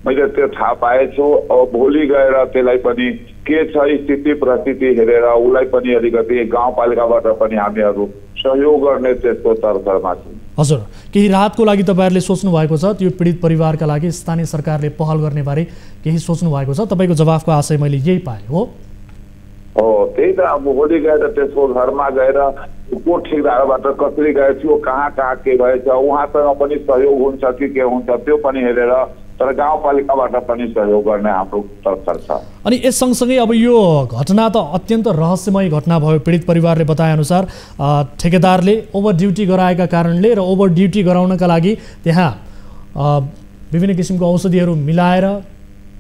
मैले त्यो थाहा पाएछु। अब भोलि गएर त्यसलाई पनि के छ स्थिति परिस्थिति हेरेर उसलाई पनि अलिकति गाउँपालिकाबाट पनि हामीहरू सहयोग गर्ने त्यसको तर्फमा छौँ। हजुर, केही राहतको लागि तपाईँहरूले सोच्नु भएको छ? त्यो पीडित परिवारका लागि स्थानीय सरकारले पहल गर्ने बारे केही सोच्नु भएको छ? तपाईँको जवाफको आशय मैले यही पाएँ हो। त्यही त, अब भोलि गएर त्यसको घरमा गएर को ठेकदारबाट कसरी गएछ, कहाँ के भएछ, उहाँसँग पनि सहयोग हुन्छ कि के हुन्छ त्यो पनि हेरेर तर गाउँपालिकाबाट पनि सहयोग गर्ने हाम्रो तर्फर छ। अनि यस सँगसँगै अब यो घटना त अत्यन्त रहस्यमय घटना भयो। पीडित परिवारले बताएअनुसार ठेकेदारले ओभर ड्युटी गराएका कारणले र ओभर ड्युटी गराउनका लागि त्यहाँ विभिन्न किसिमको औषधिहरू मिलाएर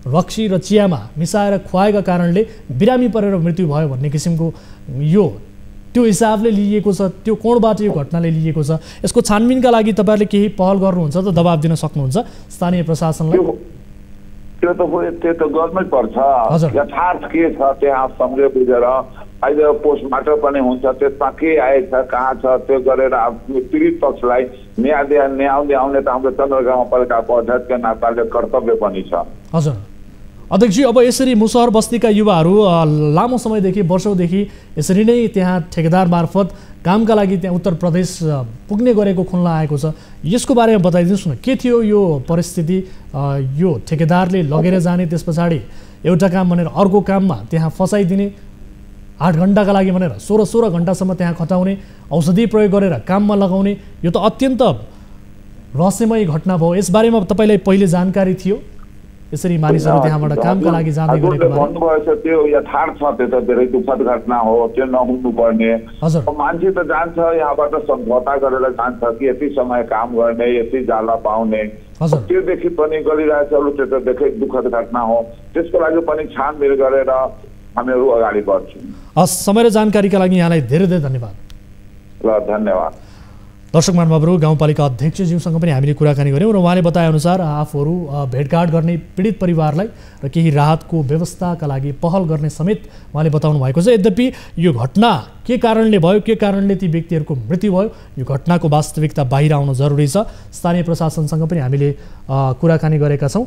रक्सी र चियामा मिसाएर खुवाएका कारणले बिरामी परेर मृत्यु भयो भन्ने किसिमको यो त्यो हिसाबले लिइएको छ, त्यो कोणबाट यो घटनाले लिइएको छ। यसको छानबिनका लागि तपाईँहरूले केही पहल गर्नुहुन्छ त, दबाब दिन सक्नुहुन्छ स्थानीय प्रशासनलाई? त्यो त गर्नै पर्छ। यथार्थ के छ त्यहाँ सम्झे बुझेर अहिले पोस्टमार्टम पनि हुन्छ, त्यसमा के आएछ कहाँ छ त्यो गरेर पीडित पक्षलाई न्याय आउने त हाम्रो चन्द्र गाउँपालिकाको अध्यक्षका नाताले कर्तव्य पनि छ। हजुर अध्यक्षजी, अब यसरी मुसहर बस्तीका युवाहरू लामो समयदेखि वर्षौँदेखि यसरी नै त्यहाँ ठेकेदार मार्फत कामका लागि त्यहाँ उत्तर प्रदेश पुग्ने गरेको खुल्ला आएको छ। यसको बारेमा बताइदिनुहोस् न, के थियो यो परिस्थिति? यो ठेकेदारले लगेर जाने, त्यस पछाडि एउटा काम भनेर अर्को काममा त्यहाँ फसाइदिने, 8 घन्टाका लागि भनेर 16 घन्टासम्म त्यहाँ खटाउने, औषधि प्रयोग गरेर काममा लगाउने, यो त अत्यन्त रहस्यमय घटना भयो। यसबारेमा तपाईँलाई पहिले जानकारी थियो? यसरी मानिसहरू त्यहाँबाट कामका लागि जाँदै गरेको भन्नुभयो त्यो यथार्थ छ। त्यो त धेरै दुःखद घटना हो, त्यो नहुनु पर्ने। मान्छे त जान्छ यहाँबाट सम्झौता गरेर जान्छ कि यति समय काम गर्ने, यति जाला पाउने, त्योदेखि पनि गरिरहेछ। त्यो त देखै दुःखद घटना हो, त्यसको लागि पनि छानबिन गरेर हामीहरू अगाडि बढ्छौँ। हस्, समय र जानकारीका लागि यहाँलाई धेरै धेरै धन्यवाद। ल धन्यवाद। दर्शक महानुभावहरू, गाउँपालिका अध्यक्षज्यूसँग पनि हामीले कुराकानी गऱ्यौँ र उहाँले बताएअनुसार आफूहरू भेटघाट गर्ने पीडित परिवारलाई र केही राहतको व्यवस्थाका लागि पहल गर्ने समेत उहाँले बताउनु भएको छ। यद्यपि यो घटना के कारणले भयो, के कारणले ती व्यक्तिहरूको मृत्यु भयो, यो घटनाको वास्तविकता बाहिर आउनु जरुरी छ। स्थानीय प्रशासनसँग पनि हामीले कुराकानी गरेका छौँ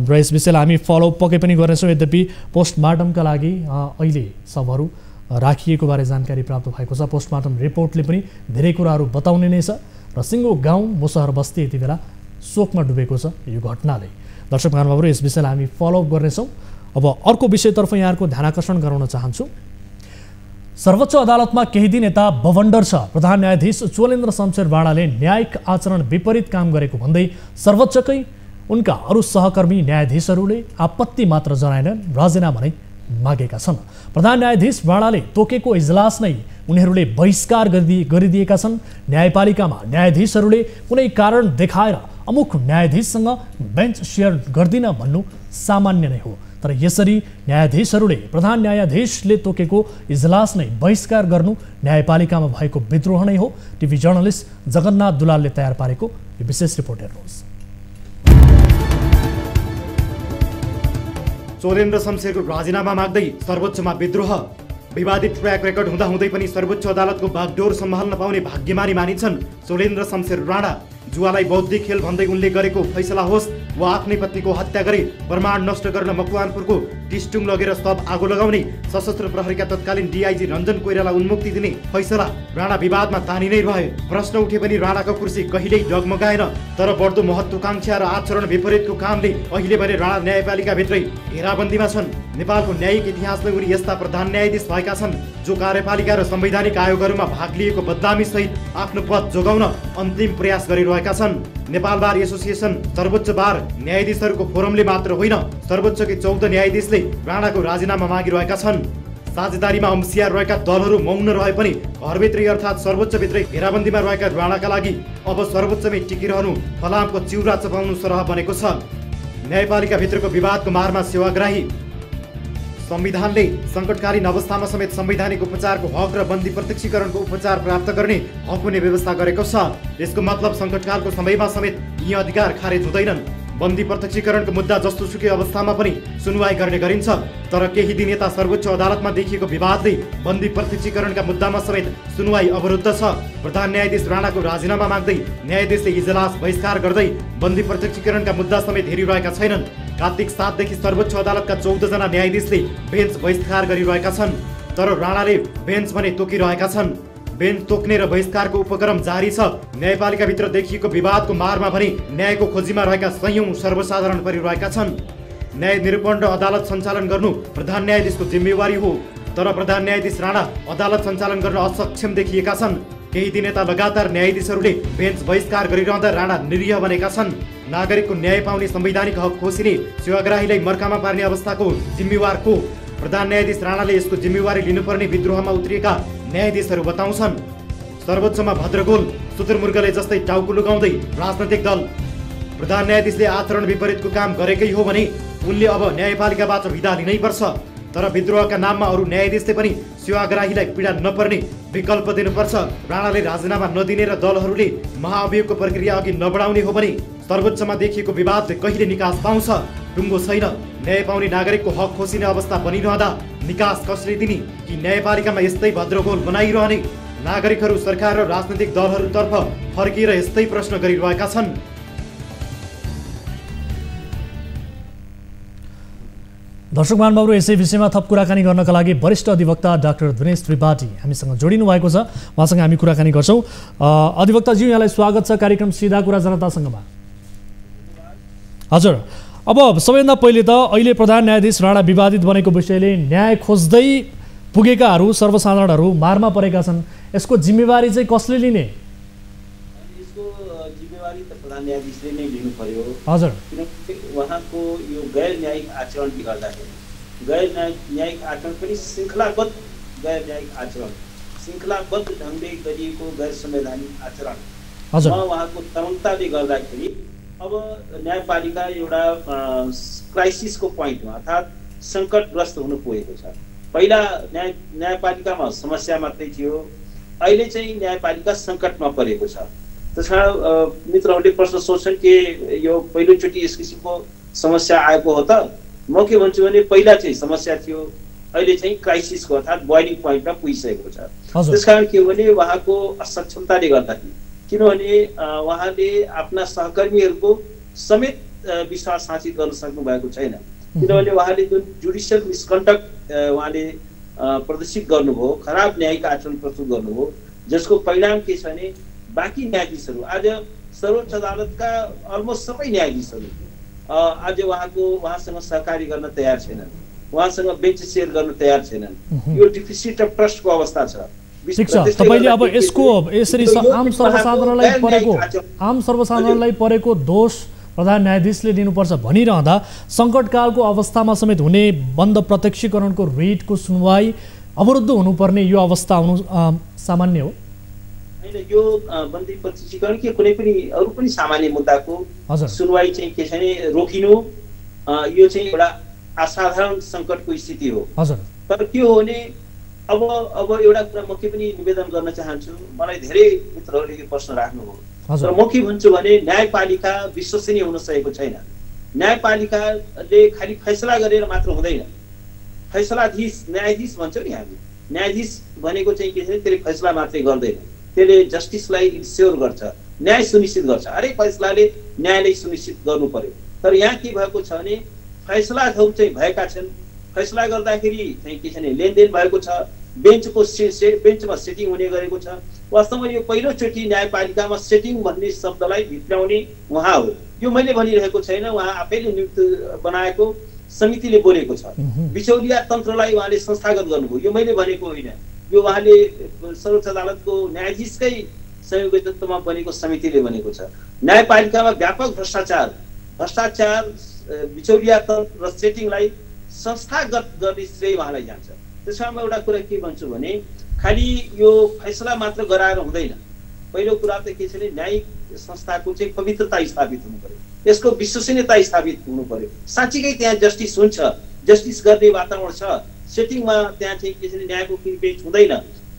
र यस विषयलाई हामी फलोअप पक्कै पनि गर्नेछौँ। यद्यपि पोस्टमार्टमका लागि अहिले शवहरू राखिएको बारे जानकारी प्राप्त भएको छ। पोस्टमार्टम रिपोर्टले पनि धेरै कुराहरू बताउने नै छ र सिङ्गो गाउँ मुसहर बस्ती यति बेला शोकमा डुबेको छ यो घटनाले। दर्शक महानुभावहरू, यस विषयलाई हामी फलोअप गर्नेछौँ। अब अर्को विषयतर्फ यहाँहरूको ध्यानाकर्षण गराउन चाहन्छु। सर्वोच्च अदालतमा केही दिन यता बवन्डर छ। प्रधान न्यायाधीश चोलेन्द्र शमशेर राणाले न्यायिक आचरण विपरीत काम गरेको भन्दै सर्वोच्चकै उनका अरू सहकर्मी न्यायाधीशहरूले आपत्ति मात्र जनाएनन्, राजीनामा नै मागेका छन्। प्रधान न्यायाधीश राणाले तोकेको इजलास नै उनीहरूले बहिष्कार गरिदिएका छन्। न्यायपालिकामा न्यायाधीशहरूले कुनै कारण देखाएर अमुक न्यायाधीशसँग बेन्च सेयर गर्दिन भन्नु सामान्य नै हो, तर यसरी न्यायाधीशहरूले प्रधान न्यायाधीशले तोकेको इजलास नै बहिष्कार गर्नु न्यायपालिकामा भएको विद्रोह नै हो। टिभी जर्नलिस्ट जगन्नाथ दुलालले तयार पारेको यो विशेष रिपोर्ट हेर्नुहोस्। चोलेन्द्र शमशेरको राजीनामा माग्दै सर्वोच्चमा विद्रोह। विवादित ट्र्याक रेकर्ड हुँदाहुँदै पनि सर्वोच्च अदालतको बागडोर सम्हाल्न पाउने भाग्यमानी मानिन्छन् चोलेन्द्र शमशेर राणा। जुवालाई बौद्धिक खेल भन्दै उनले गरेको फैसला होस् वा आफ्नै पत्नीको हत्या गरी प्रमाण नष्ट गर्न मकवानपुरको टिस्टुङ लगेर शव आगो लगाउने, सशस्त्र प्रहरीका तत्कालीन डिआइजी रञ्जन कोइरालाई उन्मुक्ति दिने फैसला राणा विवादमा तानी नै रहे। प्रश्न उठे पनि राणाको कुर्सी कहिल्यै डगमगाएन। तर बढ्दो महत्वाकांक्षा र आचरण विपरीतको कामले अहिले भने राणा न्यायपालिकाभित्रै घेराबन्दीमा छन्। नेपालको न्यायिक इतिहासमै उनी यस्ता प्रधान न्यायाधीश भएका छन् जो कार्यपालिका र संवैधानिक आयोगहरूमा भाग लिएको बदनामी सहित आफ्नो पद जोगाउन अन्तिम प्रयास गरिरहेका छन्। नेपाल बार एसोसिएसन सर्वोच्च बार न्यायाधीशहरूको फोरमले मात्र होइन, सर्वोच्चकै 14 न्यायाधीशले राणाको राजीनामा मागिरहेका छन्। साझेदारीमा अंशियार रहेका दलहरू मौन रहे पनि घरभित्रै अर्थात् सर्वोच्चभित्रै घेराबन्दीमा रहेका राणाका लागि अब सर्वोच्चमै टिकिरहनु फलामको चिउरा चपाउनु सरह बनेको छ। न्यायपालिकाभित्रको विवादको मारमा सेवाग्राही संविधानले सङ्कटकालीन अवस्थामा समेत संवैधानिक उपचारको हक र बन्दी प्रत्यक्षीकरणको उपचार प्राप्त गर्ने हक हुने व्यवस्था गरेको छ। यसको मतलब सङ्कटकालको समयमा समेत यी अधिकार खारेज हुँदैनन्। बन्दी प्रत्यक्षीकरणको मुद्दा जस्तो सुकै अवस्थामा पनि सुनवाई गर्ने गरिन्छ। तर केही दिन यता सर्वोच्च अदालतमा देखिएको विवादले बन्दी प्रत्यक्षीकरणका मुद्दामा समेत सुनवाई अवरुद्ध छ। प्रधान न्यायाधीश राणाको राजीनामा माग्दै न्यायाधीशले इजलास बहिष्कार गर्दै बन्दी प्रत्यक्षीकरणका मुद्दा समेत हेरिरहेका छैनन्। कार्तिक 7 देखि सर्वोच्च अदालतका 14 जना न्यायाधीशले बेन्च बहिष्कार गरिरहेका छन्, तर राणाले बेन्च भने तोकिरहेका छन्। बेन्च तोक्ने र बहिष्कारको उपक्रम जारी छ। न्यायपालिकाभित्र देखिएको विवादको मारमा भने न्यायको खोजीमा रहेका सयौं सर्वसाधारण परिरहेका छन्। न्याय निरूपण र अदालत सञ्चालन गर्नु प्रधान न्यायाधीशको जिम्मेवारी हो, तर प्रधान न्यायाधीश राणा अदालत सञ्चालन गर्न असक्षम देखिएका छन्। केही दिन यता लगातार न्यायाधीशहरूले बेन्च बहिष्कार गरिरहँदा राणा निरीह बनेका छन्। नागरिकको न्याय पाउने संवैधानिक हक खोसिने सेवाग्राहीलाई मर्कामा पार्ने अवस्थाको जिम्मेवार को? प्रधान न्यायाधीश राणाले यसको जिम्मेवारी लिनुपर्ने विद्रोहमा उत्रिएका न्यायाधीशहरू बताउँछन्। सर्वोच्चमा भद्रगोल, शुतुरमुर्गले जस्तै टाउको लुगाउँदै राजनैतिक दल। प्रधान न्यायाधीशले आचरण विपरीतको काम गरेकै हो भने उनले अब न्यायपालिकाबाट विदा लिनै पर्छ। तर विद्रोहका नाममा अरू न्यायाधीशले पनि सेवाग्राहीलाई पीडा नपर्ने विकल्प दिनुपर्छ। राणाले राजीनामा नदिने र दलहरूले महाअभियोगको प्रक्रिया अघि नबढाउने हो भने सर्वोच्चमा देखिएको विवादले कहिले निकास पाउँछ? टुङ्गो छैन। न्याय पाउने नागरिकको हक खोसिने अवस्था बनिरहँदा निकास कसले दिने? कि न्यायपालिकामा यस्तै भद्रगोल बनाइरहने? नागरिकहरू, सरकार र राजनैतिक दलहरूतर्फ फर्किएर यस्तै प्रश्न गरिरहेका छन्। दर्शक महानुभावहरू, यसै विषयमा थप कुराकानी गर्नका लागि वरिष्ठ अधिवक्ता डाक्टर दिनेश त्रिपाठी हामीसँग जोडिनु भएको छ। उहाँसँग हामी कुराकानी गर्छौँ। अधिवक्ताज्यू, यहाँलाई स्वागत छ कार्यक्रम सिधा कुरा जनतासँगमा। हजुर, अब सबैभन्दा पहिले त अहिले प्रधान न्यायाधीश राणा विवादित बनेको विषयले न्याय खोज्दै पुगेकाहरू सर्वसाधारणहरू मारमा परेका छन्। यसको जिम्मेवारी चाहिँ कसले लिने? यसको जिम्मेवारी त प्रधान न्यायाधीशले नै लिनु पर्यो। हजुर, किनकि उहाँको यो गैर न्यायिक आचरणले गर्दाखेरि गैर न्यायिक आचरण पनि श्रृङ्खलाबद्ध गैर न्यायिक आचरण, श्रृङ्खलाबद्ध ढङ्गले गरिएको गैर संवैधानिक आचरण उहाँको तरङ्गताले गर्दाखेरि अब न्यायपालिका एउटा क्राइसिसको पोइन्टमा अर्थात् सङ्कटग्रस्त हुनु पुगेको छ। पहिला न्यायपालिकामा समस्या मात्रै थियो, अहिले चाहिँ न्यायपालिका सङ्कटमा परेको छ। त्यसकारण मित्रहरूले प्रश्न सोध्छन् कि यो पहिलोचोटि यस किसिमको समस्या आएको हो त? म के भन्छु भने पहिला चाहिँ समस्या थियो, अहिले चाहिँ क्राइसिसको अर्थात् बोइलिङ पोइन्टमा पुगिसकेको छ। त्यसकारण के हो भने उहाँको असक्षमताले गर्दाखेरि, किनभने उहाँले आफ्ना सहकर्मीहरूको समेत विश्वास हासिल गर्न सक्नु भएको छैन। किनभने उहाँले जुन जुडिसियल मिसकन्डक्ट उहाँले प्रदर्शित गर्नुभयो, खराब न्यायिक आचरण प्रस्तुत गर्नुभयो, जसको परिणाम के छ भने बाँकी न्यायाधीशहरू, आज सर्वोच्च अदालतका अलमोस्ट सबै न्यायाधीशहरू आज उहाँसँग सहकारी गर्न तयार छैनन्, उहाँसँग बेन्च सेयर गर्न तयार छैनन्। यो डिफिसिट अफ ट्रस्टको अवस्था छ। ठिक छ, तपाईँले अब यसको यसरी आम सर्वसाधारणलाई परेको दोष प्रधान न्यायाधीशले दिनुपर्छ भनिरहँदा सङ्कटकालको अवस्थामा समेत हुने बन्द प्रत्यक्षीकरणको रिटको सुनवाई अवरुद्ध हुनुपर्ने यो अवस्था हुनु सामान्य हो? होइन, यो बन्दी प्रत्यक्षीकरण के कुनै पनि अरू पनि सामान्य मुद्दाको सुनवाई चाहिँ के छ भने रोकिनु, यो चाहिँ एउटा असाधारण सङ्कटको स्थिति हो। तर के हो भने अब एउटा कुरा म के पनि निवेदन गर्न चाहन्छु। मलाई धेरै मित्रहरूले यो प्रश्न राख्नुभयो, तर म के भन्छु भने न्यायपालिका विश्वसनीय हुन सकेको छैन। न्यायपालिकाले खालि फैसला गरेर मात्र हुँदैन। फैसलाधीश न्यायाधीश भन्छौँ नि हामी, न्यायाधीश भनेको चाहिँ के छ भने त्यसले फैसला मात्रै गर्दैन, त्यसले जस्टिसलाई इन्स्योर गर्छ, न्याय सुनिश्चित गर्छ। हरेक फैसलाले न्यायलाई सुनिश्चित गर्नु पर्यो। तर यहाँ के भएको छ भने फैसलाहरू चाहिँ भएका छन्, फैसला गर्दाखेरि चाहिँ के छ भने लेनदेन भएको छ, बेन्चमा सेटिङ हुने गरेको छ। वास्तवमा यो पहिलोचोटि न्यायपालिकामा सेटिङ भन्ने शब्दलाई भित्राउने उहाँ हो। यो मैले भनिरहेको छैन, उहाँ आफैले नियुक्त बनाएको समितिले बोलेको छ। बिचौलिया तन्त्रलाई उहाँले संस्थागत गर्नुभयो, यो मैले भनेको होइन। यो उहाँले सर्वोच्च अदालतको न्यायाधीशकै संयोजकत्वमा बनेको समितिले भनेको छ। न्यायपालिकामा व्यापक भ्रष्टाचार, बिचौलिया तन्त्र र सेटिङलाई संस्थागत गर्ने श्रेय उहाँलाई जान्छ। त्यसमा म एउटा कुरा के भन्छु भने खालि यो फैसला मात्र गराएर हुँदैन। पहिलो कुरा त के छ भने न्यायिक संस्थाको चाहिँ पवित्रता स्थापित हुनु पर्यो, यसको विश्वसनीयता स्थापित हुनु पर्यो। साँच्चीकै त्यहाँ जस्टिस हुन्छ, जस्टिस गर्ने वातावरण छ, सेटिङमा त्यहाँ चाहिँ के छ भने न्यायको किनबेच हुँदैन।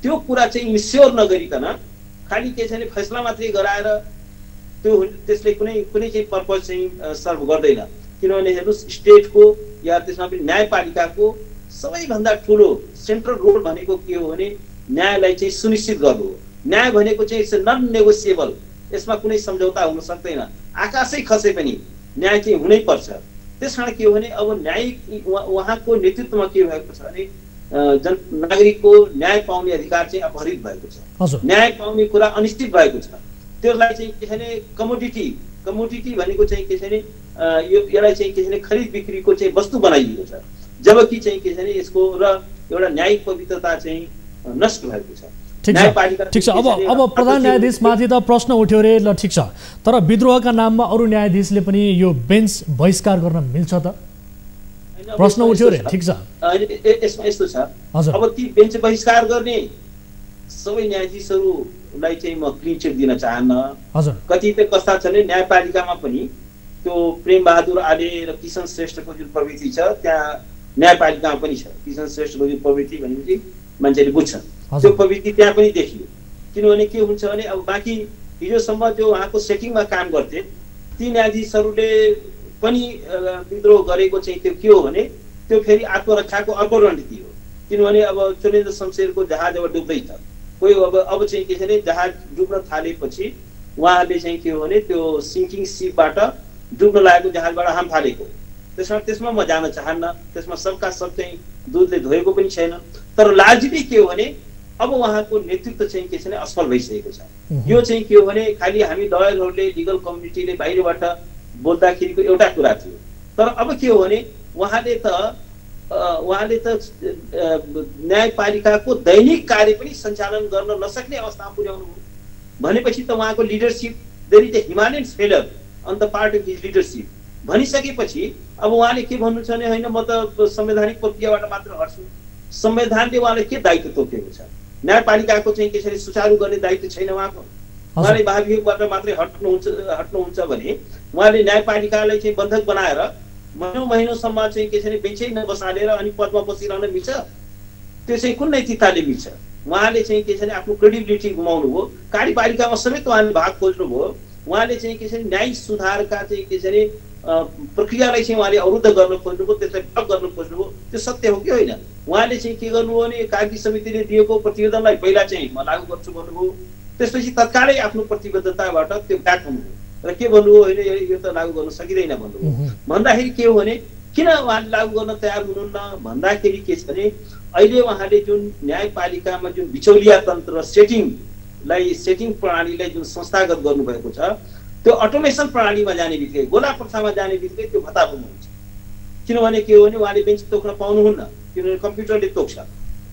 त्यो कुरा चाहिँ इन्स्योर नगरिकन खालि के छ भने फैसला मात्रै गराएर त्यसले कुनै चाहिँ पर्पज चाहिँ सर्भ गर्दैन। किनभने हेर्नुहोस्, स्टेटको या त्यसमा पनि न्यायपालिकाको सबैभन्दा ठुलो सेन्ट्रल रोल भनेको के हो भने न्यायलाई चाहिँ सुनिश्चित गर्नु हो। न्याय भनेको चाहिँ इट्स नन नेगोसिएबल, यसमा कुनै सम्झौता हुन सक्दैन। आकाशै खसे पनि न्याय चाहिँ हुनै पर्छ। त्यसकारण के हो भने अब न्यायिक उहाँको नेतृत्वमा के भएको छ भने नागरिकको न्याय पाउने अधिकार चाहिँ अपहरित भएको छ, न्याय पाउने कुरा अनिश्चित भएको छ। त्यसलाई चाहिँ के छ भने कमोडिटी भनेको चाहिँ के छ भने यसलाई चाहिँ के छ भने खरिद बिक्रीको चाहिँ वस्तु बनाइएको छ, जबकि चाहिँ के छ भने यसको र एउटा न्यायिक पवित्रता चाहिँ नष्ट भएको छ। न्यायपालिका ठिक छ। अब प्रधान न्यायाधीशमाथि त प्रश्न उठ्यो रे, ल ठिक छ, तर विद्रोहका नाममा अरू न्यायाधीशले पनि यो बेन्च बहिष्कार गर्न मिल्छ त? प्रश्न उठ्यो रे, ठिक छ। यसमा यस्तो छ, अब ती बेन्च बहिष्कार गर्ने सबै न्यायाधीशहरूलाई चाहिँ म क्लिन चिट दिन चाहन्न। कतिपय कस्ता छन् न्यायपालिकामा पनि त्यो प्रेम बहादुर आले र किशन श्रेष्ठको जुन प्रवृत्ति छ त्यहाँ न्यायपालिकामा पनि छ। किशन श्रेष्ठको जुन प्रवृत्ति भनेपछि मान्छेले बुझ्छ, त्यो प्रवृत्ति त्यहाँ पनि देखियो। किनभने के हुन्छ भने अब बाँकी हिजोसम्म जो उहाँको सेटिङमा काम गर्थे ती न्यायाधीशहरूले पनि विद्रोह गरेको चाहिँ त्यो के हो भने त्यो फेरि आत्मरक्षाको अर्को रणनीति हो। किनभने अब चोलेन्द्र शमशेरको जहाज अब डुब्दैछ, कोही अब चाहिँ के छ भने जहाज डुब्न थालेपछि उहाँहरूले चाहिँ के हो भने त्यो सिङ्किङ सिपबाट डुब्न लागेको जहाजबाट हाम फालेको। त्यसमा म जान चाहन्न, त्यसमा सबका सब चाहिँ दुधले धोएको पनि छैन। तर लार्जली के हो भने अब उहाँको नेतृत्व चाहिँ के छ भने असफल भइसकेको छ। यो चाहिँ के हो भने खालि हामी लयरहरूले लिगल कम्युनिटीले बाहिरबाट बोल्दाखेरिको एउटा कुरा थियो, तर अब के हो भने उहाँले त न्यायपालिकाको दैनिक कार्य पनि सञ्चालन गर्न नसक्ने अवस्थामा पुर्याउनु भयो भनेपछि त उहाँको leadership there is a Himalayan failure on the part of his leadership भनिसकेपछि अब उहाँले के भन्नु छ भने होइन म त संवैधानिक प्रक्रियाबाट मात्र हट्छु। संविधानले उहाँलाई के दायित्व तोकेको छ? न्यायपालिकाको चाहिँ त्यसरी सुचारू गर्ने दायित्व छैन उहाँको। उहाँले महाभियोगबाट मात्रै हट्नुहुन्छ भने उहाँले न्यायपालिकालाई चाहिँ बन्धक बनाएर महिनौसम्म चाहिँ के छ भने बेन्चै नबसालेर अनि पदमा बसिरहन मिल्छ? त्यो चाहिँ कुन नैतिकताले मिल्छ? उहाँले चाहिँ के छ भने आफ्नो क्रेडिबिलिटी गुमाउनु भयो। कार्यपालिकामा समेत उहाँले भाग खोज्नु भयो। उहाँले चाहिँ के छ भने न्यायिक सुधारका चाहिँ के छ भने प्रक्रियालाई चाहिँ उहाँले अवरुद्ध गर्न खोज्नुभयो, त्यसलाई ब्लक गर्न खोज्नुभयो। त्यो सत्य हो कि होइन? उहाँले चाहिँ के गर्नुभयो भने कागजी समितिले दिएको प्रतिवेदनलाई पहिला चाहिँ म लागू गर्छु भन्नुभयो, त्यसपछि तत्कालै आफ्नो प्रतिबद्धताबाट त्यो ब्याक हुनुभयो र के भन्नुभयो होइन यो त लागू गर्न सकिँदैन भन्नुभयो। भन्दाखेरि के हो भने किन उहाँले लागू गर्न तयार हुनुहुन्न भन्दाखेरि के छ भने अहिले उहाँले जुन न्यायपालिकामा जुन बिचौलिया तन्त्र सेटिङ प्रणालीलाई जुन संस्थागत गर्नुभएको छ त्यो अटोमेसन प्रणालीमा जाने बित्तिकै गोला प्रथामा जाने बित्तिकै त्यो भत्ताभूमि हुन्छ। किनभने के हो भने उहाँले बेन्च तोक्न पाउनुहुन्न, किनभने कम्प्युटरले तोक्छ।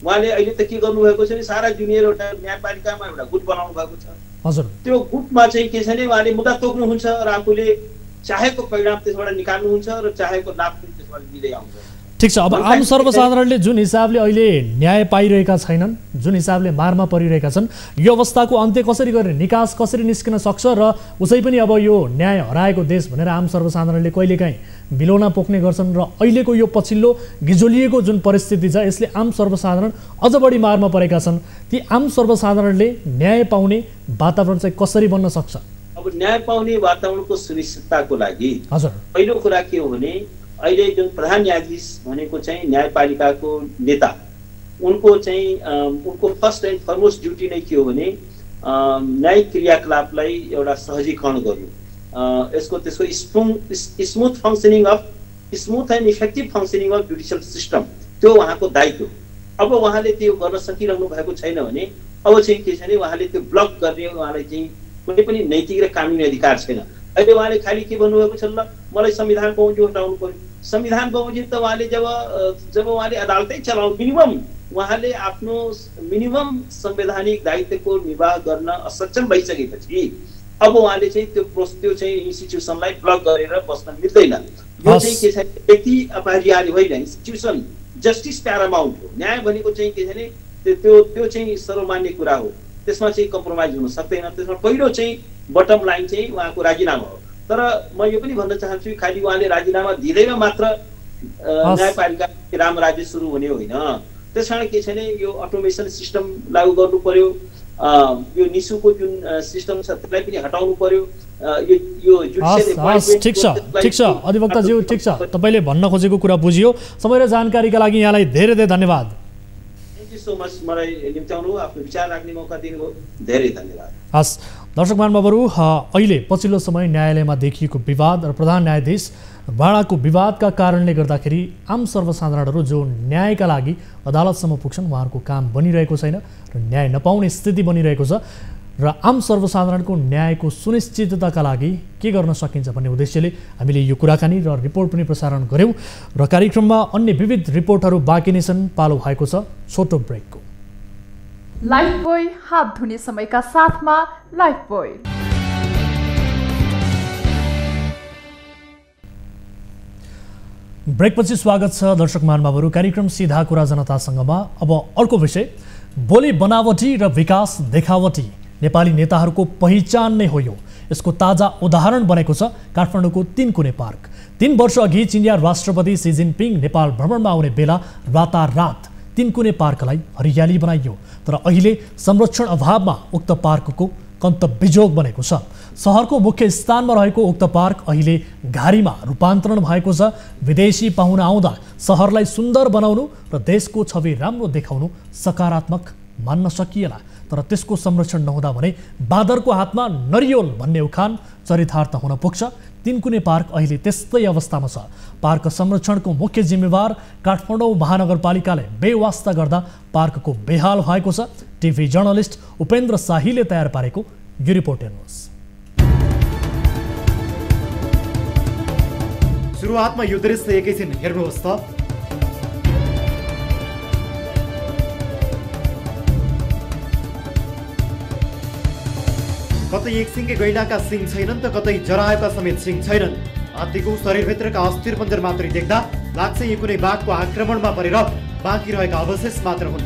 उहाँले अहिले त के गर्नुभएको छ भने सारा जुनियर एउटा न्यायपालिकामा एउटा गुट बनाउनु भएको छ। त्यो गुटमा चाहिँ के छ भने उहाँले मुद्दा तोक्नुहुन्छ र आफूले चाहेको परिणाम त्यसबाट निकाल्नुहुन्छ र चाहेको लाभ पनि त्यसबाट दिँदै आउँछ। ठिक छ। अब आम सर्वसाधारणले जुन हिसाबले अहिले न्याय पाइरहेका छैनन्, जुन हिसाबले मारमा परिरहेका छन्, यो अवस्थाको अन्त्य कसरी गर्ने, निकास कसरी निस्किन सक्छ र उसै पनि अब यो न्याय हराएको देश भनेर आम सर्वसाधारणले कहिलेकाहीँ बिलोना पोख्ने गर्छन् र अहिलेको यो पछिल्लो गिजोलिएको जुन परिस्थिति छ यसले आम सर्वसाधारण अझ बढी मारमा परेका छन्। ती आम सर्वसाधारणले न्याय पाउने वातावरण चाहिँ कसरी बन्न सक्छ? अब न्याय पाउने वातावरणको सुनिश्चितताको लागि पहिलो कुरा के हो भने अहिले जुन प्रधान न्यायाधीश भनेको चाहिँ न्यायपालिकाको नेता उनको फर्स्ट एन्ड फरमोस्ट ड्युटी नै के हो भने न्यायिक क्रियाकलापलाई एउटा सहजीकरण गर्नु, त्यसको smooth and effective functioning of judicial system, त्यो उहाँको दायित्व। अब उहाँले त्यो गर्न सकिरहनु भएको छैन भने अब चाहिँ के छ भने उहाँले त्यो ब्लक गर्ने उहाँलाई चाहिँ कुनै पनि नैतिक र कानुनी अधिकार छैन। अहिले उहाँले खालि के भन्नुभएको छ, ल मलाई संविधान बमोजिम हटाउनु पर्यो। संविधान बमोजिम त उहाँले जब उहाँले अदालतै चलाउनु उहाँले आफ्नो मिनिमम संवैधानिक दायित्वको निर्वाह गर्न असक्षम भइसकेपछि अब उहाँले चाहिँ त्यो चाहिँ इन्स्टिट्युसनलाई ब्लक गरेर बस्न मिल्दैन। यो चाहिँ के छ व्यक्ति अपरिहार्य होइन, इन्स्टिट्युसन जस्टिस प्यारामाउन्ट हो। न्याय भनेको चाहिँ के छ भने त्यो चाहिँ सर्वमान्य कुरा हो, त्यसमा चाहिँ कम्प्रोमाइज हुन सक्दैन। त्यसमा पहिलो चाहिँ बटम लाइन चाहिँ उहाँको राजीनामा हो। तर म यो पनि भन्न चाहन्छु खालि उहाँले राजीनामा दिँदैमा मात्र न्यायपालिका राम राज्य सुरु हुने होइन। त्यस कारण के छ भने यो अटोमेसन सिस्टम लागू गर्नु पर्यो, यो निसुको जुन सिस्टम छ त्यसलाई पनि हटाउनु पर्यो। ठिक छ अधिवक्ताज्यू, ठिक छ, तपाईँले भन्न खोजेको कुरा बुझियो। समय र जानकारीका लागि यहाँलाई धेरै धेरै धन्यवाद। थ्याङ्क यू सो मच, मलाई निम्त्याउनु आफ्नो विचार राख्ने मौका दिनुभयो, धेरै धन्यवाद। हस् दर्शक महानुभावहरू, अहिले पछिल्लो समय न्यायालयमा देखिएको विवाद र प्रधान न्यायाधीश भाडाको विवादका कारणले गर्दाखेरि आम सर्वसाधारणहरू जो न्यायका लागि अदालतसम्म पुग्छन् उहाँहरूको काम बनिरहेको छैन र न्याय नपाउने स्थिति बनिरहेको छ र आम सर्वसाधारणको न्यायको सुनिश्चितताका लागि के गर्न सकिन्छ भन्ने उद्देश्यले हामीले यो कुराकानी र रिपोर्ट पनि प्रसारण गऱ्यौँ र कार्यक्रममा अन्य विविध रिपोर्टहरू बाँकी नै छन्। पालो भएको छ छोटो ब्रेकको। लाइफबोय हात धुने समयका साथमा लाइफबोय। ब्रेकपछि स्वागत छ दर्शक महानुभावहरू। कार्यक्रम सीधा कुरा जनतासँगमा अब अर्को विषय, बोली बनावटी र विकास देखावटी नेपाली नेताहरूको पहिचान नै हो यो। यसको ताजा उदाहरण बनेको छ काठमाडौँको तीनकुने पार्क। 3 वर्ष अघि चिनिया राष्ट्रपति सी जिनपिङ नेपाल भ्रमणमा आउने बेला रातारात तीनकुने पार्कलाई हरियाली बनाइयो। तर अहिले संरक्षण अभावमा उक्त पार्कको कन्तबिजोग बनेको छ। सहरको मुख्य स्थानमा रहेको उक्त पार्क अहिले घारीमा रूपान्तरण भएको छ। विदेशी पाहुना आउँदा सहरलाई सुन्दर बनाउनु र देशको छवि राम्रो देखाउनु सकारात्मक मान्न सकिएला, तर त्यसको संरक्षण नहुँदा भने बाँदरको हातमा नरियोल भन्ने उखान चरितार्थ हुन पुग्छ। तीनकुने पार्क अहिले त्यस्तै अवस्थामा छ। पार्क संरक्षणको मुख्य जिम्मेवार काठमाडौँ महानगरपालिकाले बेवास्ता गर्दा पार्कको बेहाल भएको छ। टिभी जर्नलिस्ट उपेन्द्र शाहीले तयार पारेको यो रिपोर्ट हेर्नुहोस्। सुरुवातमा यो दृश्य एकैछिन हेर्नुहोस् त। कतै एक सिङे गैंडाका सिङ छैनन् त कतै जराएका समेत सिङ छैनन्। हात्तीको शरीरभित्रका अस्थिर पञ्जर मात्रै देख्दा लाग्छ यी कुनै बाघको आक्रमणमा परेर बाँकी रहेका अवशेष मात्र हुन्।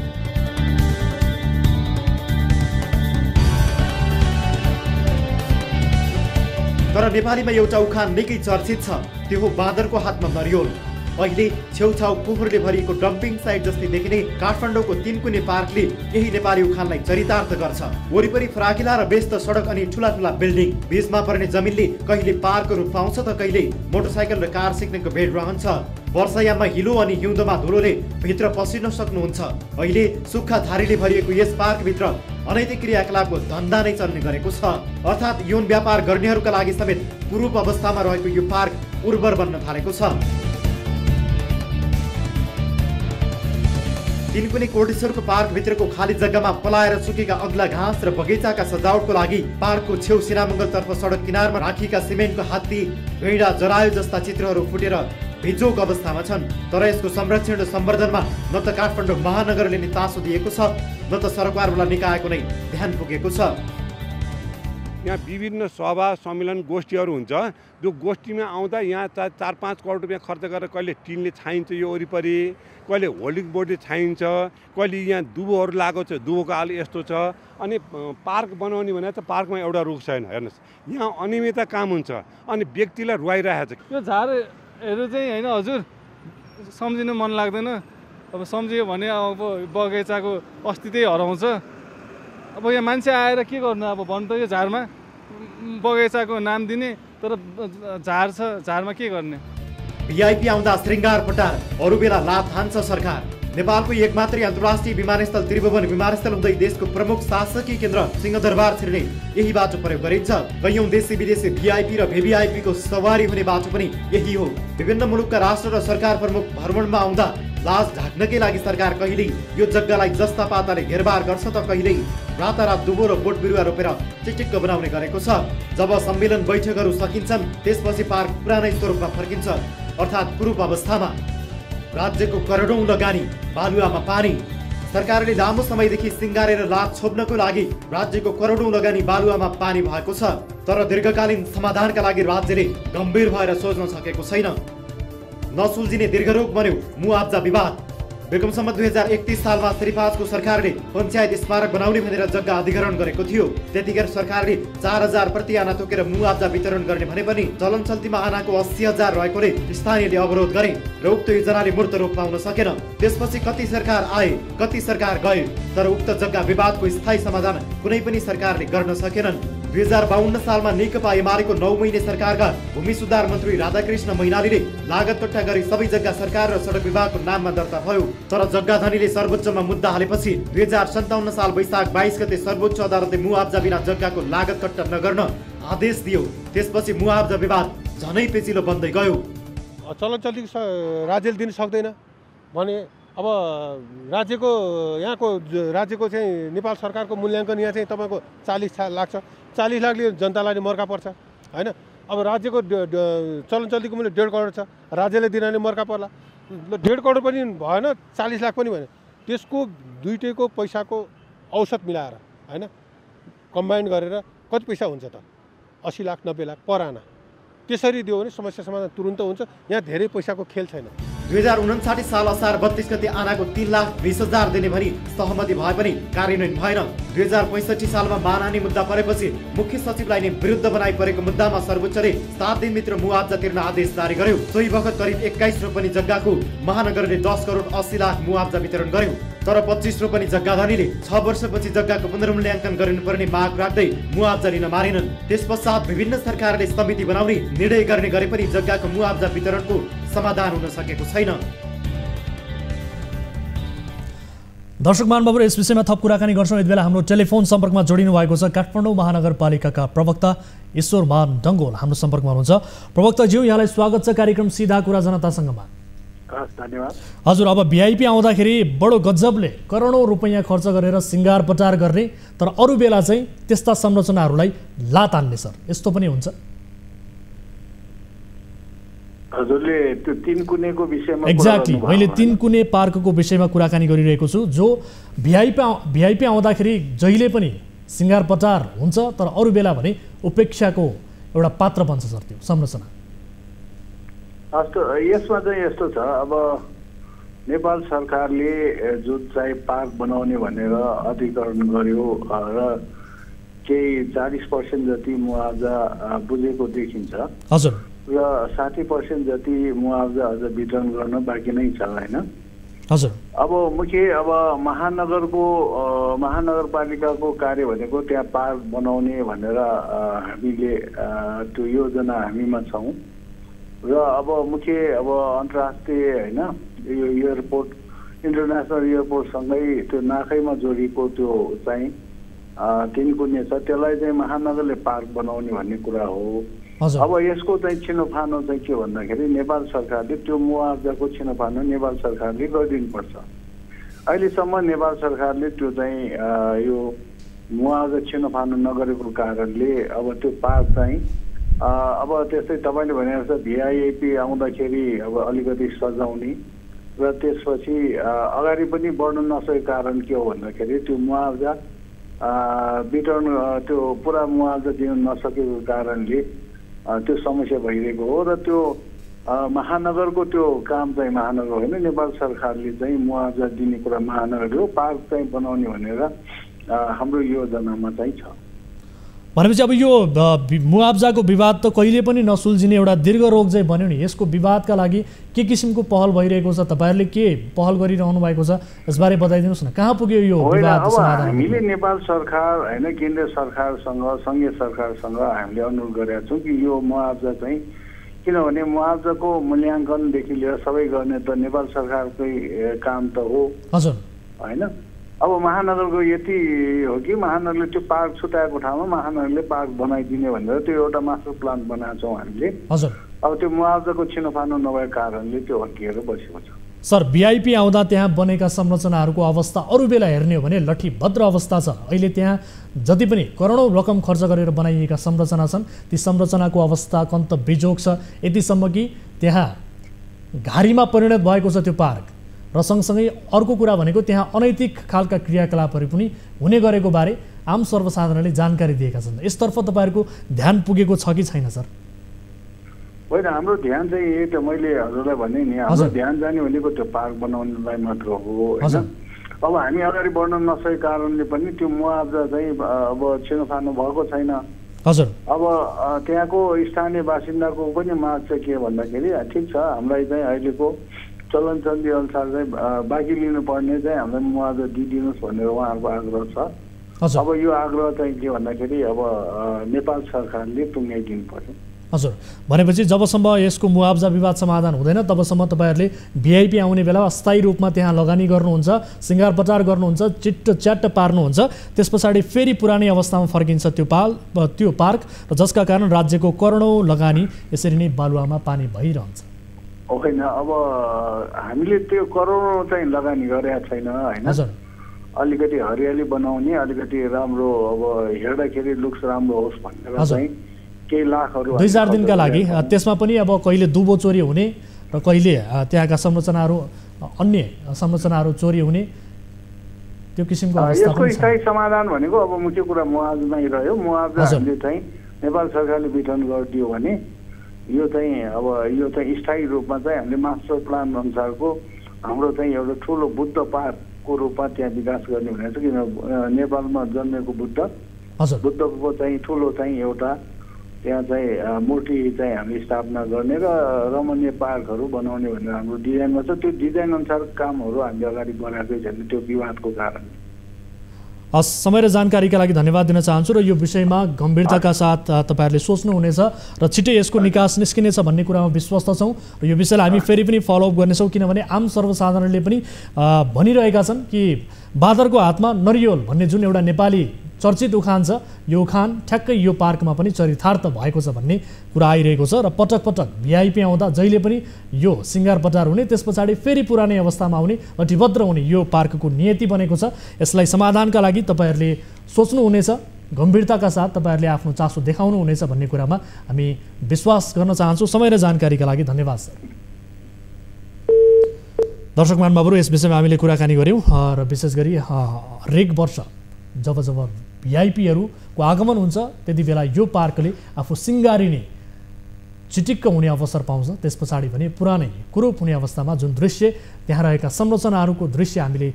तर नेपालीमा एउटा उखान निकै चर्चित छ, त्यो हो बाँदरको हातमा नरियोल। अहिले छेउछाउ पोखरले भरिएको डम्पिङ साइट जस्तै देखिने काठमाडौँको तीनकुने पार्कले यही नेपाली उखानलाई चरितार्थ गर्छ। वरिपरि फराकिला र व्यस्त सडक अनि ठुला ठुला बिल्डिङ, बीचमा पर्ने जमिनले कहिले पार्कको रूप पाउँछ त कहिले मोटरसाइकल र कार सिक्नेको भेट रहन्छ। वर्षायाममा हिलो अनि हिउँदमा धुलोले भित्र पसिन सक्नुहुन्छ। अहिले सुक्खा थारीले भरिएको यस पार्कभित्र अनैतिक क्रियाकलापको धन्दा नै चल्ने गरेको छ। अर्थात् यौन व्यापार गर्नेहरूका लागि समेत पूर्व अवस्थामा रहेको यो पार्क उर्वर बन्न थालेको छ। तीनकुने कोटेश्वरको पार्कभित्रको खाली जग्गामा पलाएर सुकेका अग्ला घाँस र बगैँचाका सजावटको लागि पार्कको छेउ सिरामङ्गलतर्फ सडक किनारमा राखिएका सिमेन्टको हात्ती, गैंडा, जरायो जस्ता चित्रहरू फुटेर भिजोग अवस्थामा छन्। तर यसको संरक्षण र सम्वर्धनमा न त काठमाडौँ महानगरले नै चासो दिएको छ, न त सरकारवाला निकायको नै ध्यान पुगेको छ। यहाँ विभिन्न सभा सम्मेलन गोष्ठीहरू हुन्छ। त्यो गोष्ठीमा आउँदा यहाँ 4-5 करोड रुपियाँ खर्च गरेर कहिले टिनले छाइन्छ यो वरिपरि, कहिले होल्डिङ बोर्डले छाइन्छ, कहिले यहाँ दुबोहरू लागेको छ, दुबोको हाल यस्तो छ। अनि पार्क बनाउने भने त पार्कमा एउटा रुख छैन। हेर्नुहोस् यहाँ अनियमितता काम हुन्छ अनि व्यक्तिलाई रुवाइरहेको छ। यो झारहरू चाहिँ होइन हजुर सम्झिनु मन लाग्दैन। अब सम्झियो भने अब बगैँचाको अस्तित्वै हराउँछ। अब यहाँ मान्छे आएर के गर्नु, अब भन्नु त यो झारमा बगैँचाको नाम दिने, तर झार छ, झारमा के गर्ने। भिआइपी आउँदा श्रृङ्गार पटार, अरू बेला लाभ हान्छ सरकार। नेपालको एकमात्रै अन्तर्राष्ट्रिय विमानस्थल त्रिभुवन विमानस्थल हुँदै देशको प्रमुख शासकीय केन्द्र सिंहदरबार छिर्ने यही बाटो प्रयोग गरिन्छ। कैयौं देशी विदेशी भिआइपी र भिभिआइपी को सवारी हुने बाटो पनि यही हो। विभिन्न मुलुकका राष्ट्र र सरकार प्रमुख भ्रमणमा आउँदा लाज ढाक्नकै लागि सरकार कहिल्यै यो जग्गालाई जस्ता पाताले घेरबार गर्छ त कहिल्यै रातारात दुबो र बोट बिरुवा रोपेर चिटिक्क बनाउने गरेको छ। जब सम्मेलन बैठकहरू सकिन्छन् त्यसपछि पार्क पुरानै स्वरूपमा फर्किन्छ, अर्थात् पूर्व अवस्थामा। राज्यको करोडौं लगानी बालुवामा पानी। सरकारले लामो समयदेखि सिंगारेर लाभ छोप्नको लागि राज्यको करोडौं लगानी बालुवामा पानी भएको छ। तर दीर्घकालीन समाधानका लागि राज्यले गम्भीर भएर सोच्न सकेको छैन। नसुल्झिने दीर्घरोग बन्यो मुआब्जा विवाद। बेगमसम्म 2031 सालमा श्रीपाजको सरकारले पञ्चायत स्मारक बनाउने भनेर जग्गा अधिग्रहण गरेको थियो। त्यतिखेर सरकारले 4000 प्रति आना तोकेर मुआब्जा वितरण गर्ने भने पनि चलन चल्तीमा आनाको 80,000 रहेकोले स्थानीयले अवरोध गरे र उक्त योजनाले मूर्त रूप पाउन सकेन। त्यसपछि कति सरकार आए, कति सरकार गए, तर उक्त जग्गा विवादको स्थायी समाधान कुनै पनि सरकारले गर्न सकेनन्। 2052 सालमा नेकपा एमालेको 9 महिने सरकारका भूमि सुधार मन्त्री राधाकृष्ण मैनालीले लागत पट्टा गरी सबै जग्गा सरकार र सडक विभागको नाममा दर्ता भयो। तर जग्गा धनीले सर्वोच्चमा मुद्दा हालेपछि 2057 साल वैशाख 22 गते सर्वोच्च अदालतले मुआब्जा बिना जग्गाको लागत कट्टा नगर्न आदेश दियो। त्यसपछि मुआब्जा विवाद झनै पेचिलो बन्दै गयो। चलन चल्ती राज्यले दिन सक्दैन भने अब राज्यको यहाँको राज्यको चाहिँ नेपाल सरकारको मूल्याङ्कन यहाँ चाहिँ तपाईँको 40 लाख छ। 40 लाखले जनतालाई मर्का पर्छ होइन। अब राज्यको चलन चल्तीको मूल्य 1.5 करोड छ, राज्यले दिन मर्का पर्ला। 1.5 करोड पनि भएन, 40 लाख पनि भएन। त्यसको दुईटैको पैसाको औसत मिलाएर होइन कम्बाइन गरेर कति पैसा हुन्छ त 80 लाख 90 लाख पर आना त्यसरी दियो भने समस्या समाधान तुरुन्त हुन्छ। यहाँ धेरै पैसाको खेल छैन। 2059 साल असार 32 गते आनाको 3,20,000 दिने भनी सहमति भए पनि कार्यान्वयन भएन। 2065 सालमा मानहानि मुद्दा परेपछि मुख्य सचिवलाई नै विरुद्ध बनाइ परेको मुद्दामा सर्वोच्चले 7 दिनभित्र मुआवजा तिर्न आदेश जारी गर्यो। सोही बखत करिब 21 रोपनी जग्गाको महानगरले 10 करोड 80 लाख मुआवजा वितरण गर्यो। तर 25 रोपनी जग्गाधनीले 6 वर्षपछि जग्गाको पुनर्मूल्याङ्कन गर्नुपर्ने माग राख्दै मुआवजा लिन मानेनन्। त्यसपश्चात विभिन्न सरकारले समिति बनाउने निर्णय गर्ने गरे पनि जग्गाको मुआवजा वितरणको समाधान हुन सकेको छैन। दर्शक महानुभावहरु, यस विषयमा थप कुराकानी गर्छौं। यति बेला हाम्रो टेलिफोन सम्पर्कमा जोडिनु भएको छ काठमाडौँ महानगरपालिकाका प्रवक्ता ईश्वरमान डङ्गोल हाम्रो सम्पर्कमा हुनुहुन्छ। प्रवक्ताज्यू, यहाँलाई स्वागत छ कार्यक्रम सीधा कुरा जनतासँगमा। धन्यवाद। हजुर, अब भिआइपी आउँदाखेरि बडो गजबले करोडौं रुपैयाँ खर्च गरेर सिंगार पटार गर्ने, तर अरू बेला चाहिँ त्यस्ता संरचनाहरूलाई लात हान्ने सर, यस्तो पनि हुन्छ? हजुरले त्यो तीन कुनेको विषयमा एक्ज्याक्टली मैले तीन कुने पार्कको विषयमा कुराकानी गरिरहेको छु, जो भिआइपी आउँदाखेरि जहिले पनि सिंगार पटार हुन्छ, तर अरू बेला भने उपेक्षाको एउटा पात्र बन्छ सर त्यो संरचना। यसमा चाहिँ यस्तो छ, अब नेपाल सरकारले जुन चाहिँ पार्क बनाउने भनेर अधिकरण गर्यो र केही 40% जति मुआवजा बुझेको देखिन्छ। हजुर। र 60% जति मुआवजा अझ वितरण गर्न बाँकी नै छ होइन। हजुर। अब महानगरपालिकाको कार्य भनेको त्यहाँ पार्क बनाउने भनेर हामीले त्यो योजना हामीमा छौँ र अब अन्तर्राष्ट्रिय होइन यो एयरपोर्ट इन्टरनेसनल एयरपोर्टसँगै त्यो नाकैमा जोडिएको त्यो चाहिँ तीन कुने छ, त्यसलाई चाहिँ महानगरले पार्क बनाउने भन्ने कुरा हो। अब यसको चाहिँ छिनोफानो चाहिँ के भन्दाखेरि नेपाल सरकारले त्यो मुआवजाको छिनोफानो नेपाल सरकारले गरिदिनुपर्छ। अहिलेसम्म नेपाल सरकारले त्यो चाहिँ यो मुआवजा छिनोफानो नगरेको कारणले अब त्यो पार्क चाहिँ अब त्यस्तै तपाईँले भने जस्तो भिआइपी आउँदाखेरि अब अलिकति सजाउने र त्यसपछि अगाडि पनि बढ्न नसकेको कारण के हो भन्दाखेरि त्यो मुआवजा वितरण त्यो पुरा मुआवजा दिन नसकेको कारणले त्यो समस्या भइरहेको हो। र त्यो महानगरको त्यो काम चाहिँ महानगर होइन, नेपाल सरकारले चाहिँ मुआवजा दिने कुरा महानगर हो, पार्क चाहिँ बनाउने भनेर हाम्रो योजनामा चाहिँ छ। भनेपछि अब यो मुआवजाको विवाद त कहिले पनि नसुल्झिने एउटा दीर्घ रोग चाहिँ बन्यो नि। यसको विवादका लागि के किसिमको पहल भइरहेको छ, तपाईँहरूले के पहल गरिरहनु भएको छ, यसबारे बताइदिनुहोस् न। कहाँ पुग्यो यो विवाद समाधान? हामीले नेपाल सरकार होइन केन्द्रीय सरकारसँग सङ्घीय सरकारसँग हामीले अनुरोध गरेका छौँ कि यो मुआवजा चाहिँ, किनभने मुआवजाको मूल्याङ्कनदेखि लिएर सबै गर्ने त नेपाल सरकारकै काम त हो। हजुर। होइन, अब महानगरको यति हो कि महानगरले त्यो पार्क छुट्याएको ठाउँमा महानगरले पार्क बनाइदिने भनेर त्यो एउटा मास्टर प्लान बनाएको छौँ हामीले। हजुर। अब त्यो मुआवजाको छिनोफानो नभएको कारणले त्यो अड्किएर बसेको छ। सर, भिआइपी आउँदा त्यहाँ बनेका संरचनाहरूको अवस्था अरू बेला हेर्ने हो भने लठीभद्र अवस्था छ। अहिले त्यहाँ जति पनि करोडौं रकम खर्च गरेर बनाइएका संरचना छन्, ती संरचनाको अवस्था कन्त बिजोग छ, यतिसम्म कि त्यहाँ घारीमा परिणत भएको छ त्यो पार्क। र सँगसँगै अर्को कुरा भनेको त्यहाँ अनैतिक खालका क्रियाकलापहरू पनि हुने गरेको बारे आम सर्वसाधारणले जानकारी दिएका छन्। यसतर्फ तपाईँहरूको ध्यान पुगेको छ कि छैन सर? होइन, हाम्रो ध्यान चाहिँ यही त मैले हजुरलाई भने नि, हाम्रो ध्यान जाने भनेको त्यो पार्क बनाउनलाई मात्र हो होइन। अब हामी अगाडि बढ्न नसकेको कारणले पनि त्यो मुआवजा चाहिँ अब छिनोफानो भएको छैन। हजुर। अब त्यहाँको स्थानीय बासिन्दाको पनि माग चाहिँ के भन्दाखेरि ठिक छ, हामीलाई चाहिँ अहिलेको चलन चल्ती अनुसार चाहिँ बाँकी लिनुपर्ने चाहिँ हामीलाई मुआवजा दिइदिनुहोस् भनेर उहाँहरूको आग्रह छ। अब यो आग्रह चाहिँ के भन्दाखेरि अब नेपाल सरकारले टुङ्गाइदिनु पर्यो। हजुर, भनेपछि जबसम्म यसको मुआवजा विवाद समाधान हुँदैन तबसम्म तपाईँहरूले भिआइपी आउने बेला अस्थायी रूपमा त्यहाँ लगानी गर्नुहुन्छ, सिंगार पटार गर्नुहुन्छ, चिट्ट च्याट्ट पार्नुहुन्छ, त्यस पछाडि फेरि पुरानै अवस्थामा फर्किन्छ त्यो पार्क, र जसका कारण राज्यको करोडौं लगानी यसरी नै बालुवामा पानी भइरहन्छ। होइन, अब हामीले त्यो करोडौं चाहिँ लगानी गरेका छैन होइन। अलिकति हरियाली बनाउने, अलिकति राम्रो अब हेर्दाखेरि लुक्स राम्रो होस् भनेर चाहिँ केही लाखहरू 2-4 दिनका लागि, त्यसमा पनि अब कहिले दुबो चोरी हुने र कहिले त्यहाँका संरचनाहरू अन्य संरचनाहरू चोरी हुने, त्यो किसिमको अवस्था यसको पनि छ। स्थायी समाधान भनेको अब मुख्य कुरा मुआवजामै रह्यो। मुआवजा हामीले चाहिँ नेपाल सरकारले वितरण गरिदियो भने यो चाहिँ स्थायी रूपमा चाहिँ हामीले मास्टर प्लान अनुसारको हाम्रो चाहिँ एउटा ठुलो बुद्ध पार्कको रूपमा त्यहाँ विकास गर्ने भनेको छ। किन नेपालमा जन्मेको बुद्धको चाहिँ ठुलो चाहिँ एउटा त्यहाँ चाहिँ मूर्ति चाहिँ हामी स्थापना गर्ने र रमणीय पार्कहरू बनाउने भनेर हाम्रो डिजाइनमा छ। त्यो डिजाइन अनुसार कामहरू हामीले अगाडि बढाएकै छैन त्यो विवादको कारण। हस्, समय र जानकारीका लागि धन्यवाद दिन चाहन्छु र यो विषयमा गम्भीरताका साथ तपाईँहरूले सोच्नुहुनेछ र छिट्टै यसको निकास निस्किनेछ भन्ने कुरामा विश्वस्त छौँ र यो विषयलाई हामी फेरि पनि फलोअप गर्नेछौँ। किनभने आम सर्वसाधारणले पनि भनिरहेका छन् कि बाँदरको हातमा नरिवल भन्ने जुन एउटा नेपाली चर्चित उखान छ, यो उखान ठ्याक्कै यो पार्कमा पनि चरितार्थ भएको छ भन्ने कुरा आइरहेको छ र पटक पटक भिआइपी आउँदा जहिले पनि यो सिँगार पटार हुने, त्यस पछाडि फेरि पुरानै अवस्थामा आउने, लटिभद्र हुने यो पार्कको नियति बनेको छ। यसलाई समाधानका लागि तपाईँहरूले सोच्नुहुनेछ, गम्भीरताका साथ तपाईँहरूले आफ्नो चासो देखाउनुहुनेछ भन्ने कुरामा हामी विश्वास गर्न चाहन्छौँ। समय र जानकारीका लागि धन्यवाद सर। दर्शक महानुभावहरू, यस विषयमा हामीले कुराकानी गऱ्यौँ र विशेष गरी हरेक वर्ष जब भिआइपीहरूको आगमन हुन्छ त्यति बेला यो पार्कले आफू सिँगारिने चिटिक्क हुने अवसर पाउँछ। त्यस पछाडि भने पुरानै कुरूप हुने अवस्थामा जुन दृश्य त्यहाँ रहेका संरचनाहरूको दृश्य हामीले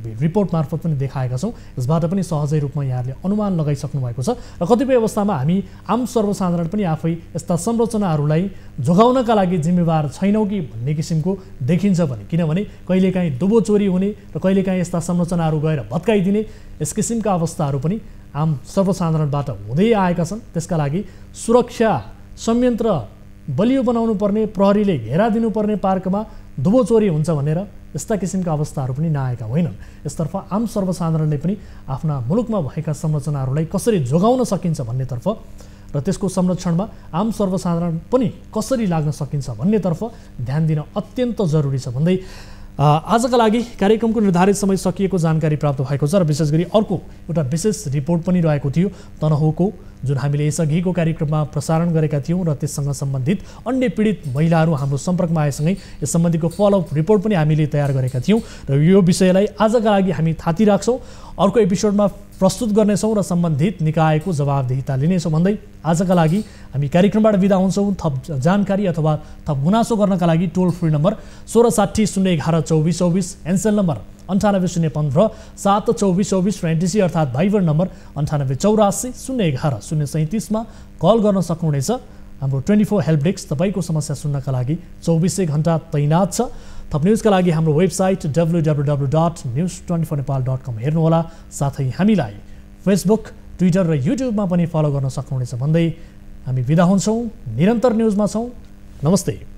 रिपोर्ट मार्फत पनि देखाएका छौँ। यसबाट पनि सहजै रूपमा यहाँहरूले अनुमान लगाइसक्नु भएको छ र कतिपय अवस्थामा हामी आम सर्वसाधारण पनि आफै यस्ता संरचनाहरूलाई जोगाउनका लागि जिम्मेवार छैनौँ कि भन्ने किसिमको देखिन्छ भने, किनभने कहिलेकाहीँ दुबो चोरी हुने र कहिलेकाहीँ यस्ता संरचनाहरू गएर भत्काइदिने यस किसिमका अवस्थाहरू पनि आम सर्वसाधारणबाट हुँदै आएका छन्। त्यसका लागि सुरक्षा संयन्त्र बलियो बनाउनु पर्ने, प्रहरीले घेरा दिनुपर्ने पार्कमा दुबो चोरी हुन्छ भनेर यस्ता किसिमका अवस्थाहरू पनि नआएका होइनन्। यसतर्फ आम सर्वसाधारणले पनि आफ्ना मुलुकमा भएका संरचनाहरूलाई कसरी जोगाउन सकिन्छ भन्नेतर्फ र त्यसको संरक्षणमा आम सर्वसाधारण पनि कसरी लाग्न सकिन्छ भन्नेतर्फ ध्यान दिन अत्यन्त जरुरी छ भन्दै आजका लागि कार्यक्रमको निर्धारित समय सकिएको जानकारी प्राप्त भएको छ र विशेष गरी अर्को एउटा विशेष रिपोर्ट पनि रहेको थियो तनहुँको, जुन हामीले यसअघिको कार्यक्रममा प्रसारण गरेका थियौँ र त्यससँग सम्बन्धित अन्य पीडित महिलाहरू हाम्रो सम्पर्कमा आएसँगै यस सम्बन्धीको फलोअप रिपोर्ट पनि हामीले तयार गरेका थियौँ र यो विषयलाई आजका लागि हामी थाती राख्छौँ। अर्को एपिसोडमा प्रस्तुत गर्नेछौँ र सम्बन्धित निकायको जवाबदेहिता लिनेछौँ भन्दै आजका लागि हामी कार्यक्रमबाट बिदा हुन्छौँ। थप जानकारी अथवा थप गुनासो गर्नका लागि टोल फ्री नम्बर 1660 011 2424, एनसेल नम्बर 98 015 72424 र एनटिसी अर्थात् भाइबर नम्बर 9884 011 037 मा कल गर्न सक्नुहुनेछ। हाम्रो 24 हेल्प डेस्क तपाईँको समस्या सुन्नका लागि 24 घण्टा तैनात छ। थप न्युजका लागि हाम्रो वेबसाइट www.news24nepal.com हेर्नुहोला। साथै हामीलाई फेसबुक, ट्विटर र युट्युबमा पनि फलो गर्न सक्नुहुनेछ भन्दै हामी बिदा हुन्छौँ। निरन्तर न्युजमा छौँ। नमस्ते।